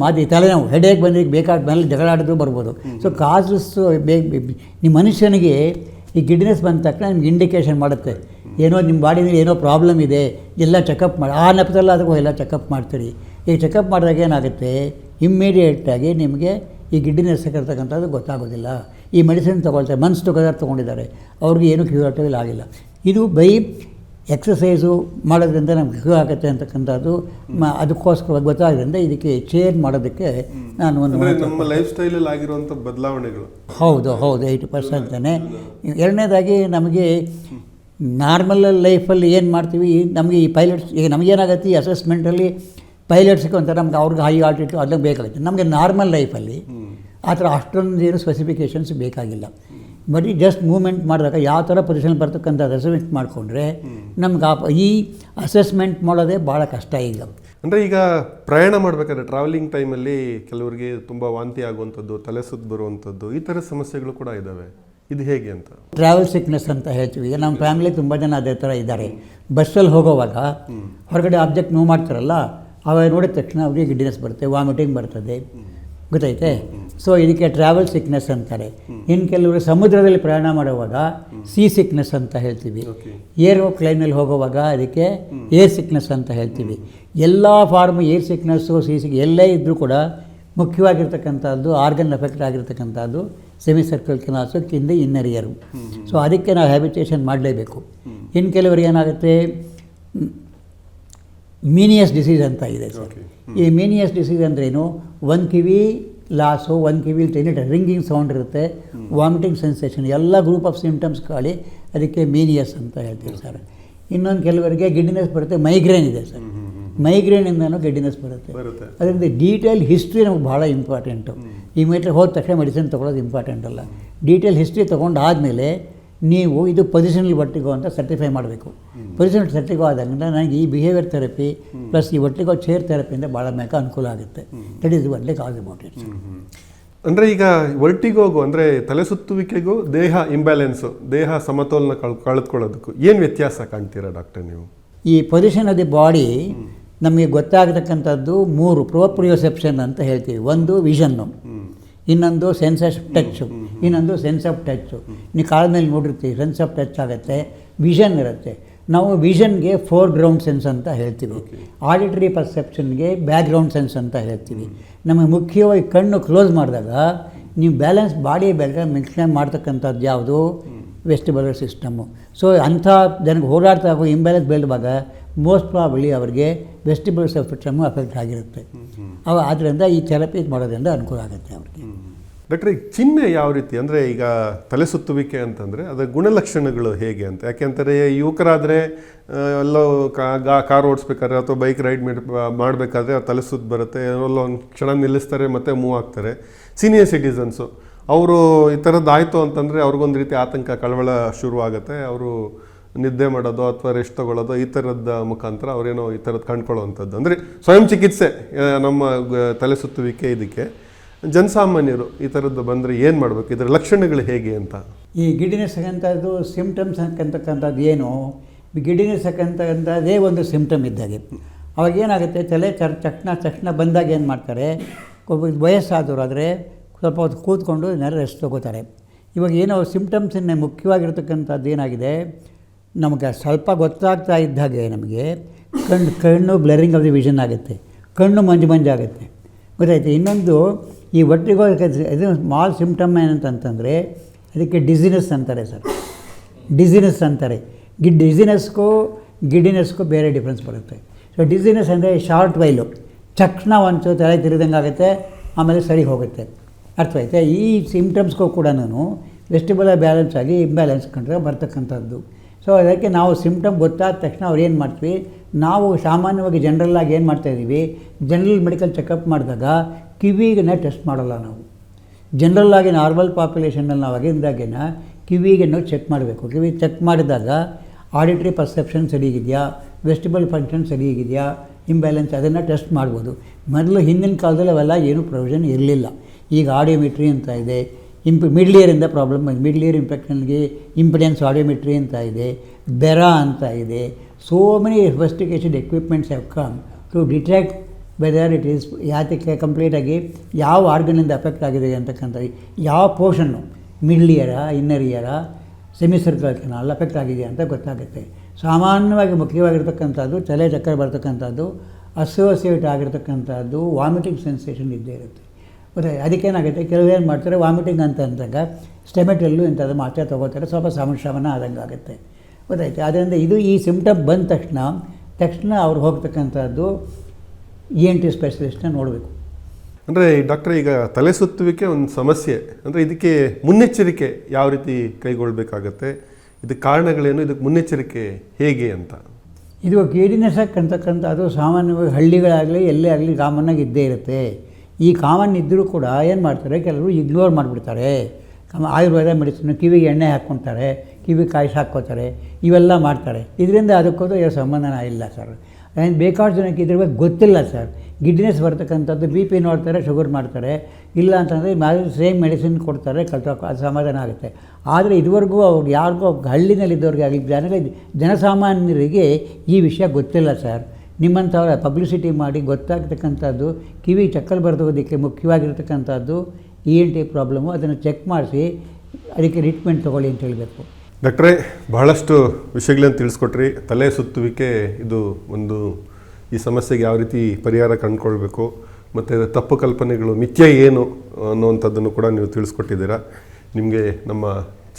ಅದು ತಲೆನೋವು ಹೆಡೇಕ್ ಬಂದರೆ ಬೇಕಾದ ಮೇಲೆ ಜಗಳಾಡಿದ್ರು ಬರ್ಬೋದು. ಸೊ ಕಾಸಸ್ಸು ನಿಮ್ಮ ಮನುಷ್ಯನಿಗೆ ಈ ಗಿಡ್ಡಿನೆಸ್ ಬಂದ ತಕ್ಷಣ ನಿಮ್ಗೆ ಇಂಡಿಕೇಷನ್ ಮಾಡುತ್ತೆ, ಏನೋ ನಿಮ್ಮ ಬಾಡಿನಲ್ಲಿ ಏನೋ ಪ್ರಾಬ್ಲಮ್ ಇದೆ, ಎಲ್ಲ ಚೆಕಪ್ ಮಾಡಿ. ಆ ನೆಪದಲ್ಲಿ ಅದಕ್ಕೂ ಎಲ್ಲ ಚೆಕಪ್ ಮಾಡ್ತೀರಿ. ಈ ಚೆಕಪ್ ಮಾಡಿದಾಗ ಏನಾಗುತ್ತೆ, ಇಮ್ಮಿಡಿಯೇಟಾಗಿ ನಿಮಗೆ ಈ ಗಿಡ್ಡಿನೆಸ್ ಇರ್ತಕ್ಕಂಥದ್ದು ಗೊತ್ತಾಗೋದಿಲ್ಲ. ಈ ಮೆಡಿಸಿನ್ ತೊಗೊಳ್ತಾರೆ, ಮನ್ಸ್ ಟುಗೆದರ್ ತೊಗೊಂಡಿದ್ದಾರೆ, ಅವ್ರಿಗೆ ಏನೂ ಕ್ಯೂರೇಟಿವ್ ಆಗಿಲ್ಲ. ಇದು ಬೈ ಎಕ್ಸಸೈಸು ಮಾಡೋದ್ರಿಂದ ನಮ್ಗೆ ಕ್ಯೂ ಆಗುತ್ತೆ ಅಂತಕ್ಕಂಥದ್ದು ಅದಕ್ಕೋಸ್ಕರ ಗೊತ್ತಾಗೋದ್ರಿಂದ ಇದಕ್ಕೆ ಚೇಂಜ್ ಮಾಡೋದಕ್ಕೆ ನಾನು ಒಂದು ನಮ್ಮ ಲೈಫ್ ಸ್ಟೈಲಲ್ಲಿ ಆಗಿರುವಂಥ ಬದಲಾವಣೆಗಳು. ಹೌದು 80%. ಎರಡನೇದಾಗಿ ನಮಗೆ ನಾರ್ಮಲ್ ಲೈಫಲ್ಲಿ ಏನು ಮಾಡ್ತೀವಿ, ನಮಗೆ ಈ ಪೈಲಟ್ಸ್ ಈಗ ನಮಗೇನಾಗುತ್ತೆ, ಈ ಅಸೆಸ್ಮೆಂಟಲ್ಲಿ ಪೈಲಟ್ಸ್ಗೆ ಒಂಥರ ನಮ್ಗೆ ಅವ್ರಿಗೆ ಹೈ ಆಲ್ಟಿಟ್ಯೂಡ್ ಅದಕ್ಕೆ ಬೇಕಾಗುತ್ತೆ. ನಮಗೆ ನಾರ್ಮಲ್ ಲೈಫಲ್ಲಿ ಆ ಥರ ಅಷ್ಟೊಂದು ಏನು ಸ್ಪೆಸಿಫಿಕೇಷನ್ಸ್ ಬೇಕಾಗಿಲ್ಲ. ಬರೀ ಜಸ್ಟ್ ಮೂವ್ಮೆಂಟ್ ಮಾಡಿದಾಗ ಯಾವ ಥರ ಪೊಸಿಷನ್ ಬರ್ತಕ್ಕಂಥ ಅಸೆಸ್ಮೆಂಟ್ ಮಾಡಿಕೊಂಡ್ರೆ ನಮ್ಗೆ ಈ ಅಸೆಸ್ಮೆಂಟ್ ಮಾಡೋದೇ ಭಾಳ ಕಷ್ಟ ಈಗ. ಅಂದರೆ ಈಗ ಪ್ರಯಾಣ ಮಾಡಬೇಕಾದ್ರೆ ಟ್ರಾವೆಲಿಂಗ್ ಟೈಮಲ್ಲಿ ಕೆಲವರಿಗೆ ತುಂಬ ವಾಂತಿ ಆಗುವಂಥದ್ದು, ತಲೆ ಸುತ್ತು ಬರುವಂಥದ್ದು, ಈ ಥರ ಸಮಸ್ಯೆಗಳು ಕೂಡ ಇದ್ದಾವೆ. ಇದು ಹೇಗೆ ಅಂತ? ಟ್ರಾವೆಲ್ ಸಿಕ್ನೆಸ್ ಅಂತ ಹೇಳ್ತೀವಿ. ಈಗ ನಮ್ಮ ಫ್ಯಾಮಿಲಿ ತುಂಬ ಜನ ಅದೇ ಥರ ಇದ್ದಾರೆ. ಬಸ್ಸಲ್ಲಿ ಹೋಗೋವಾಗ ಹೊರಗಡೆ ಆಬ್ಜೆಕ್ಟ್ ಮೂವ್ ಮಾಡ್ತಾರಲ್ಲ, ಅವಾಗ ನೋಡಿದ ತಕ್ಷಣ ಅವ್ರಿಗೆ ಗಿಡ್ಡಿನೆಸ್ ಬರುತ್ತೆ, ವಾಮಿಟಿಂಗ್ ಬರ್ತದೆ, ಗೊತ್ತೈತೆ. ಸೊ ಇದಕ್ಕೆ ಟ್ರಾವೆಲ್ ಸಿಕ್ನೆಸ್ ಅಂತಾರೆ. ಇನ್ನು ಕೆಲವರು ಸಮುದ್ರದಲ್ಲಿ ಪ್ರಯಾಣ ಮಾಡುವಾಗ ಸೀ ಸಿಕ್ನೆಸ್ ಅಂತ ಹೇಳ್ತೀವಿ. ಏರೋಪ್ಲೇನಲ್ಲಿ ಹೋಗುವಾಗ ಅದಕ್ಕೆ ಏರ್ ಸಿಕ್ನೆಸ್ ಅಂತ ಹೇಳ್ತೀವಿ. ಎಲ್ಲ ಫಾರ್ಮ್ ಏರ್ ಸಿಕ್ನೆಸ್ಸು, ಎಲ್ಲೇ ಇದ್ದರೂ ಕೂಡ ಮುಖ್ಯವಾಗಿರ್ತಕ್ಕಂಥದ್ದು ಆರ್ಗನ್ ಎಫೆಕ್ಟ್ ಆಗಿರ್ತಕ್ಕಂಥದ್ದು ಸೆಮಿ ಸರ್ಕಲ್ ಕೆನಾಲ್ಸು, ಕಿಂದ ಇನ್ನರ್ ಇಯರು. ಸೊ ಅದಕ್ಕೆ ನಾವು ಹ್ಯಾಬಿಟೇಷನ್ ಮಾಡಲೇಬೇಕು. ಇನ್ನು ಕೆಲವರಿಗೆ ಏನಾಗುತ್ತೆ, ಮೀನಿಯಸ್ ಡಿಸೀಸ್ ಅಂತ ಇದೆ ಸರ್. ಈ ಮೀನಿಯಸ್ ಡಿಸೀಸ್ ಅಂದ್ರೇನು, ಒಂದು ಕಿವಿ ಲಾಸು, ಒಂದು ಕಿವಿಲಿ ರಿಂಗಿಂಗ್ ಸೌಂಡ್ ಇರುತ್ತೆ, ವಾಮಿಟಿಂಗ್ ಸೆನ್ಸೇಷನ್, ಎಲ್ಲ ಗ್ರೂಪ್ ಆಫ್ ಸಿಂಪ್ಟಮ್ಸ್ ಕಾಳಿ ಅದಕ್ಕೆ ಮೀನಿಯಸ್ ಅಂತ ಹೇಳ್ತೀವಿ ಸರ್. ಇನ್ನೊಂದು ಕೆಲವರಿಗೆ ಗಿಡ್ಡಿನೆಸ್ ಬರುತ್ತೆ, ಮೈಗ್ರೇನ್ ಇದೆ ಸರ್. ಮೈಗ್ರೇನಿಂದನೂ ಗಿಡ್ಡಿನೆಸ್ ಬರುತ್ತೆ. ಅದರಿಂದ ಡೀಟೇಲ್ ಹಿಸ್ಟ್ರಿ ನಮಗೆ ಭಾಳ ಇಂಪಾರ್ಟೆಂಟು. ಇಮಿಡಿಯೇಟ್ಲಿ ಹೋದ ತಕ್ಷಣ ಮೆಡಿಸಿನ್ ತೊಗೊಳೋದು ಇಂಪಾರ್ಟೆಂಟ್ ಅಲ್ಲ. ಡೀಟೇಲ್ ಹಿಸ್ಟ್ರಿ ತೊಗೊಂಡಾದಮೇಲೆ ನೀವು ಇದು ಪೊಸಿಷನಲ್ ವರ್ಟಿಗೋ ಅಂತ ಸರ್ಟಿಫೈ ಮಾಡಬೇಕು. ಪೊಸಿಷನಲ್ ಸರ್ಟಿಗೋ ಆದಾಗಿಂದ ನನಗೆ ಈ ಬಿಹೇವಿಯರ್ ಥೆರಪಿ ಪ್ಲಸ್ ಈ ವರ್ಟಿಗೋ ಚೇರ್ ಥೆರಪಿಯಿಂದ ಭಾಳ ಮೇಕ ಅನುಕೂಲ ಆಗುತ್ತೆ. That is one like all about it. ಅಂದರೆ ಈಗ ವರ್ಟಿಗೋಗು ಅಂದರೆ ತಲೆ ಸುತ್ತುವಿಕೆಗೂ ದೇಹ ಇಂಬ್ಯಾಲೆನ್ಸು, ದೇಹ ಸಮತೋಲನ ಕಳೆದುಕೊಳ್ಳೋದಕ್ಕೂ ಏನು ವ್ಯತ್ಯಾಸ ಕಾಣ್ತೀರಾ ಡಾಕ್ಟರ್ ನೀವು? ಈ ಪೊಸಿಷನ್ ಆಫ್ ದಿ ಬಾಡಿ ನಮಗೆ ಗೊತ್ತಾಗತಕ್ಕಂಥದ್ದು 3 ಪ್ರೋಪ್ರಿಯೋಸೆಪ್ಷನ್ ಅಂತ ಹೇಳ್ತೀವಿ. ಒಂದು ವಿಷನ್ನು, ಇನ್ನೊಂದು ಸೆನ್ಸ್ ಆಫ್ ಟಚ್ಚು, ಇನ್ನೊಂದು ಸೆನ್ಸ್ ಆಫ್ ಟಚ್ಚು. ನೀವು ಕಾಲ ಮೇಲೆ ನೋಡಿರ್ತೀವಿ, ಸೆನ್ಸ್ ಆಫ್ ಟಚ್ ಆಗುತ್ತೆ, ವಿಷನ್ ಇರುತ್ತೆ. ನಾವು ವಿಷನ್ಗೆ ಫೋರ್ಗ್ರೌಂಡ್ ಸೆನ್ಸ್ ಅಂತ ಹೇಳ್ತೀವಿ, ಆಡಿಟರಿ ಪರ್ಸೆಪ್ಷನ್ಗೆ ಬ್ಯಾಕ್ಗ್ರೌಂಡ್ ಸೆನ್ಸ್ ಅಂತ ಹೇಳ್ತೀವಿ. ನಮಗೆ ಮುಖ್ಯವಾಗಿ ಕಣ್ಣು ಕ್ಲೋಸ್ ಮಾಡಿದಾಗ ನೀವು ಬ್ಯಾಲೆನ್ಸ್ ಬಾಡಿ ಮೆಂಟೈನ್ ಮಾಡ್ತಕ್ಕಂಥದ್ದು ಯಾವುದು, ವೆಸ್ಟಿಬ್ಯುಲರ್ ಸಿಸ್ಟಮ್ಮು. ಸೊ ಅಂಥ ಜನಕ್ಕೆ ಓಡಾಡ್ತಾ ಆಗೋ ಇಂಬ್ಯಾಲೆನ್ಸ್ ಬೆಳೆದಾಗ ಮೋಸ್ಟ್ ಪ್ರಾಬಲಿ ಅವರಿಗೆ ವೆಸ್ಟಿಬ್ಯುಲರ್ ಸಿಸ್ಟಮ್ಮು ಅಫೆಕ್ಟ್ ಆಗಿರುತ್ತೆ. ಆದ್ದರಿಂದ ಈ ಥೆರಪಿ ಮಾಡೋದ್ರಿಂದ ಅನುಕೂಲ ಆಗುತ್ತೆ ಅವ್ರಿಗೆ. ಡಾಕ್ಟ್ರೆ, ಈಗ ಚಿಹ್ನೆ ಯಾವ ರೀತಿ, ಅಂದರೆ ಈಗ ತಲೆ ಸುತ್ತುವಿಕೆ ಅಂತಂದರೆ ಅದರ ಗುಣಲಕ್ಷಣಗಳು ಹೇಗೆ ಅಂತ? ಯಾಕೆಂದರೆ ಯುವಕರಾದರೆ ಎಲ್ಲೋ ಕಾರ್ ಓಡಿಸ್ಬೇಕಾದ್ರೆ ಅಥವಾ ಬೈಕ್ ರೈಡ್ ಮಾಡಬೇಕಾದ್ರೆ ತಲೆ ಸುತ್ತು ಬರುತ್ತೆ, ಎಲ್ಲೋ ಒಂದು ಕ್ಷಣ ನಿಲ್ಲಿಸ್ತಾರೆ ಮತ್ತು ಮೂವ್ ಆಗ್ತಾರೆ. ಸೀನಿಯರ್ ಸಿಟಿಸನ್ಸು ಅವರು ಈ ಥರದ್ದು ಆಯಿತು ಅಂತಂದರೆ ಅವ್ರಿಗೊಂದು ರೀತಿ ಆತಂಕ, ಕಳವಳ ಶುರುವಾಗುತ್ತೆ. ಅವರು ನಿದ್ದೆ ಮಾಡೋದು ಅಥವಾ ರೆಸ್ಟ್ ತೊಗೊಳ್ಳೋದು ಈ ಥರದ ಮುಖಾಂತರ ಅವರೇನೋ ಈ ಥರದ್ದು ಕಂಡುಕೊಳ್ಳುವಂಥದ್ದು. ಅಂದರೆ ಸ್ವಯಂ ಚಿಕಿತ್ಸೆ ನಮ್ಮ ತಲೆ ಸುತ್ತುವಿಕೆ ಇದಕ್ಕೆ ಜನಸಾಮಾನ್ಯರು ಈ ಥರದ್ದು ಬಂದರೆ ಏನು ಮಾಡಬೇಕು, ಇದರ ಲಕ್ಷಣಗಳು ಹೇಗೆ ಅಂತ? ಈ ಗಿಡ್ಡಿನೆಸ್ ಅಂತದ್ದು ಸಿಂಪ್ಟಮ್ಸ್ ಅಂತಕ್ಕಂಥದ್ದು ಏನು, ಗಿಡ್ಡಿನೆಸ್ ಅಂತಕ್ಕಂಥದ್ದೇ ಒಂದು ಸಿಂಪ್ಟಮ್ ಇದ್ದಾಗೆ. ಅವಾಗೇನಾಗುತ್ತೆ, ತಲೆ ತಕ್ಷಣ ಬಂದಾಗ ಏನು ಮಾಡ್ತಾರೆ, ವಯಸ್ಸಾದವರು ಆದರೆ ಸ್ವಲ್ಪ ಹೊತ್ತು ಕೂತ್ಕೊಂಡು ರೆಸ್ಟ್ ತೊಗೋತಾರೆ. ಇವಾಗ ಏನೋ ಸಿಂಪ್ಟಮ್ಸನ್ನು ಮುಖ್ಯವಾಗಿರ್ತಕ್ಕಂಥದ್ದು ಏನಾಗಿದೆ, ನಮಗೆ ಸ್ವಲ್ಪ ಗೊತ್ತಾಗ್ತಾ ಇದ್ದಾಗೆ ನಮಗೆ ಕಣ್ಣು ಬ್ಲರಿಂಗ್ ಆಫ್ ದಿ ವಿಷನ್ ಆಗುತ್ತೆ, ಕಣ್ಣು ಮಂಜಾಗುತ್ತೆ, ಗೊತ್ತಾಯ್ತು. ಇನ್ನೊಂದು ಈ ವರ್ಟಿಗೋ ಇದು ಸ್ಮಾಲ್ ಸಿಂಪ್ಟಮ್ ಏನಂತಂತಂದರೆ ಅದಕ್ಕೆ ಡಿಸಿನೆಸ್ ಅಂತಾರೆ ಸರ್. ಡಿಸಿನೆಸ್ ಅಂತಾರೆ. ಡಿಸಿನೆಸ್ಗೂ ಗಿಡ್ಡಿನೆಸ್ಗೂ ಬೇರೆ ಡಿಫ್ರೆನ್ಸ್ ಬರುತ್ತೆ. ಸೊ ಡಿಸಿನೆಸ್ ಅಂದರೆ ಶಾರ್ಟ್ ವೈಲು, ತಕ್ಷಣ ಒಂದು ತಲೆ ತಿರಿದಂಗೆ ಆಗುತ್ತೆ, ಆಮೇಲೆ ಸರಿ ಹೋಗುತ್ತೆ, ಅರ್ಥವಾಯ್ತೆ. ಈ ಸಿಂಪ್ಟಮ್ಸ್ಗೂ ಕೂಡ ವೆಸ್ಟಿಬ್ಯುಲರ್ ಬ್ಯಾಲೆನ್ಸ್ ಆಗಿ ಇಂಬ್ಯಾಲೆನ್ಸ್ ಕಂಡ್ರೆ ಬರ್ತಕ್ಕಂಥದ್ದು. ಸೊ ಅದಕ್ಕೆ ನಾವು ಸಿಂಪ್ಟಮ್ ಗೊತ್ತಾದ ತಕ್ಷಣ ಅವ್ರು ಏನು ಮಾಡ್ತೀವಿ, ನಾವು ಸಾಮಾನ್ಯವಾಗಿ ಜನರಲ್ಲಾಗಿ ಏನು ಮಾಡ್ತಾಯಿದ್ದೀವಿ, ಜನರಲ್ ಮೆಡಿಕಲ್ ಚೆಕಪ್ ಮಾಡಿದಾಗ ಕಿವಿಗೆ ಟೆಸ್ಟ್ ಮಾಡೋಲ್ಲ ನಾವು. ಜನರಲ್ಲಾಗಿ ನಾರ್ಮಲ್ ಪಾಪ್ಯುಲೇಷನಲ್ಲಿ ನಾವು ಆಗಿಂದಾಗೇನ ಕಿವಿಗೆ ಚೆಕ್ ಮಾಡಬೇಕು. ಕಿವಿ ಚೆಕ್ ಮಾಡಿದಾಗ ಆಡಿಟ್ರಿ ಪರ್ಸೆಪ್ಷನ್ ಸರಿಗಿದೆಯಾ, ವೆಸ್ಟಿಬಲ್ ಫಂಕ್ಷನ್ ಸರಿಗಿದೆಯಾ, ಇಂಬ್ಯಾಲೆನ್ಸ್ ಅದನ್ನು ಟೆಸ್ಟ್ ಮಾಡ್ಬೋದು. ಮೊದಲು ಹಿಂದಿನ ಕಾಲದಲ್ಲಿ ಅವೆಲ್ಲ ಏನೂ ಪ್ರೊವಿಷನ್ ಇರಲಿಲ್ಲ. ಈಗ ಆಡಿಯೋಮೆಟ್ರಿ ಅಂತ ಇದೆ, ಮಿಡ್ಲ್ ಇಯರಿಂದ ಪ್ರಾಬ್ಲಮ್, ಮಿಡ್ಲ್ ಇಯರ್ ಇನ್ಫೆಕ್ಷನ್ಗೆ ಇಂಪಿಡೆನ್ಸ್ ಆಡಿಯೋಮೆಟ್ರಿ ಅಂತ ಇದೆ, ಬೆರಾ ಅಂತ ಇದೆ. So many investigation equipments have come to detect whether it is ಯಾತಕ್ಕೆ ಕಂಪ್ಲೀಟಾಗಿ ಯಾವ ಆರ್ಗನಿಂದ ಎಫೆಕ್ಟ್ ಆಗಿದೆ ಅಂತಕ್ಕಂಥ, ಯಾವ ಪೋರ್ಷನ್ನು ಮಿಡ್ಲ್ ಇಯರಾ, ಇನ್ನರ್ ಇಯರಾ, ಸೆಮಿ ಸರ್ಕಲ್ ಕೆನಾಲ್ ಎಫೆಕ್ಟ್ ಆಗಿದೆ ಅಂತ ಗೊತ್ತಾಗುತ್ತೆ. ಸಾಮಾನ್ಯವಾಗಿ ಮುಖ್ಯವಾಗಿರ್ತಕ್ಕಂಥದ್ದು ತಲೆ ಚಕ್ಕರ ಬರ್ತಕ್ಕಂಥದ್ದು, ಅಸೋಸಿಯೇಟ್ ಆಗಿರ್ತಕ್ಕಂಥದ್ದು ವಾಮಿಟಿಂಗ್ ಸೆನ್ಸೇಷನ್ ಇದ್ದೇ ಇರುತ್ತೆ. ಮತ್ತು ಅದಕ್ಕೇನಾಗುತ್ತೆ, ಕೆಲವೇನು ಮಾಡ್ತಾರೆ, ವಾಮಿಟಿಂಗ್ ಅಂತ ಅಂದಾಗ ಸ್ಟೆಮೆಟಲ್ಲು ಇಂಥದ್ದು ಮಾತ್ರೆ ತೊಗೋತಾರೆ, ಸ್ವಲ್ಪ ಸಮಶ್ರಮಣ ಆದಂಗೆ ಆಗುತ್ತೆ, ಗೊತ್ತಾಯ್ತು. ಅದರಿಂದ ಇದು ಈ ಸಿಂಪ್ಟಮ್ ಬಂದ ತಕ್ಷಣ ಅವ್ರು ಹೋಗ್ತಕ್ಕಂಥದ್ದು ENT ಸ್ಪೆಷಲಿಸ್ಟ್ನ ನೋಡಬೇಕು. ಅಂದರೆ ಡಾಕ್ಟ್ರೆ, ಈಗ ತಲೆ ಸುತ್ತುವಿಕೆ ಒಂದು ಸಮಸ್ಯೆ, ಅಂದರೆ ಇದಕ್ಕೆ ಮುನ್ನೆಚ್ಚರಿಕೆ ಯಾವ ರೀತಿ ಕೈಗೊಳ್ಳಬೇಕಾಗತ್ತೆ, ಇದಕ್ಕೆ ಕಾರಣಗಳೇನು, ಇದಕ್ಕೆ ಮುನ್ನೆಚ್ಚರಿಕೆ ಹೇಗೆ ಅಂತ? ಇದು ಕೇಡಿನೆಸಕ್ ಅಂತಕ್ಕಂಥದ್ದು ಸಾಮಾನ್ಯವಾಗಿ ಹಳ್ಳಿಗಳಾಗಲಿ ಎಲ್ಲೇ ಆಗಲಿ ಕಾಮನ್ನಾಗಿ ಇದ್ದೇ ಇರುತ್ತೆ. ಈ ಕಾಮನ್ ಇದ್ದರೂ ಕೂಡ ಏನು ಮಾಡ್ತಾರೆ, ಕೆಲವರು ಇಗ್ನೋರ್ ಮಾಡಿಬಿಡ್ತಾರೆ. ಆಯುರ್ವೇದ ಮೆಡಿಸಿನ್ ಕಿವಿಗೆ ಎಣ್ಣೆ ಹಾಕ್ಕೊತಾರೆ, ಕಿವಿ ಕಾಯಿಸಿ ಹಾಕ್ಕೋತಾರೆ, ಇವೆಲ್ಲ ಮಾಡ್ತಾರೆ. ಇದರಿಂದ ಅದಕ್ಕೋದು ಯಾವ ಸಂಬಂಧನ ಇಲ್ಲ ಸರ್. ಬೇಕಾದ ಜನಕ್ಕೆ ಇದ್ರ ಬಗ್ಗೆ ಗೊತ್ತಿಲ್ಲ ಸರ್. ಗಿಡ್ನೆಸ್ ಬರ್ತಕ್ಕಂಥದ್ದು ಬಿ ಪಿ ನೋಡ್ತಾರೆ, ಶುಗರ್ ಮಾಡ್ತಾರೆ, ಇಲ್ಲ ಅಂತಂದರೆ ಸೇಮ್ ಮೆಡಿಸಿನ್ ಕೊಡ್ತಾರೆ, ಅದು ಸಮಾಧಾನ ಆಗುತ್ತೆ. ಆದರೆ ಇದುವರೆಗೂ ಅವ್ರು ಯಾರಿಗೂ ಹಳ್ಳಿನಲ್ಲಿದ್ದವ್ರಿಗೆ ಆಗಲಿ ಜನಸಾಮಾನ್ಯರಿಗೆ ಈ ವಿಷಯ ಗೊತ್ತಿಲ್ಲ ಸರ್. ನಿಮ್ಮಂಥವ್ರ ಪಬ್ಲಿಸಿಟಿ ಮಾಡಿ ಗೊತ್ತಾಗ್ತಕ್ಕಂಥದ್ದು, ಕಿವಿ ಚಕ್ಕಲ್ ಬರೆದೋದಕ್ಕೆ ಮುಖ್ಯವಾಗಿರ್ತಕ್ಕಂಥದ್ದು ENT ಪ್ರಾಬ್ಲಮ್ಮು. ಅದನ್ನು ಚೆಕ್ ಮಾಡಿಸಿ ಅದಕ್ಕೆ ಟ್ರೀಟ್ಮೆಂಟ್ ತೊಗೊಳ್ಳಿ ಅಂತ ಹೇಳಬೇಕು. ಡಾಕ್ಟ್ರೇ, ಬಹಳಷ್ಟು ವಿಷಯಗಳನ್ನು ತಿಳಿಸ್ಕೊಟ್ರಿ. ತಲೆ ಸುತ್ತುವಿಕೆ ಇದು ಒಂದು, ಈ ಸಮಸ್ಯೆಗೆ ಯಾವ ರೀತಿ ಪರಿಹಾರ ಕಂಡುಕೊಳ್ಬೇಕು ಮತ್ತು ತಪ್ಪು ಕಲ್ಪನೆಗಳು ಮಿಥ್ಯ ಏನು ಅನ್ನುವಂಥದ್ದನ್ನು ಕೂಡ ನೀವು ತಿಳಿಸ್ಕೊಟ್ಟಿದ್ದೀರಾ. ನಿಮಗೆ ನಮ್ಮ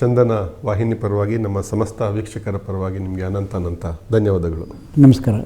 ಚಂದನ ವಾಹಿನಿ ಪರವಾಗಿ, ನಮ್ಮ ಸಮಸ್ತ ವೀಕ್ಷಕರ ಪರವಾಗಿ ನಿಮಗೆ ಅನಂತ ಧನ್ಯವಾದಗಳು. ನಮಸ್ಕಾರ.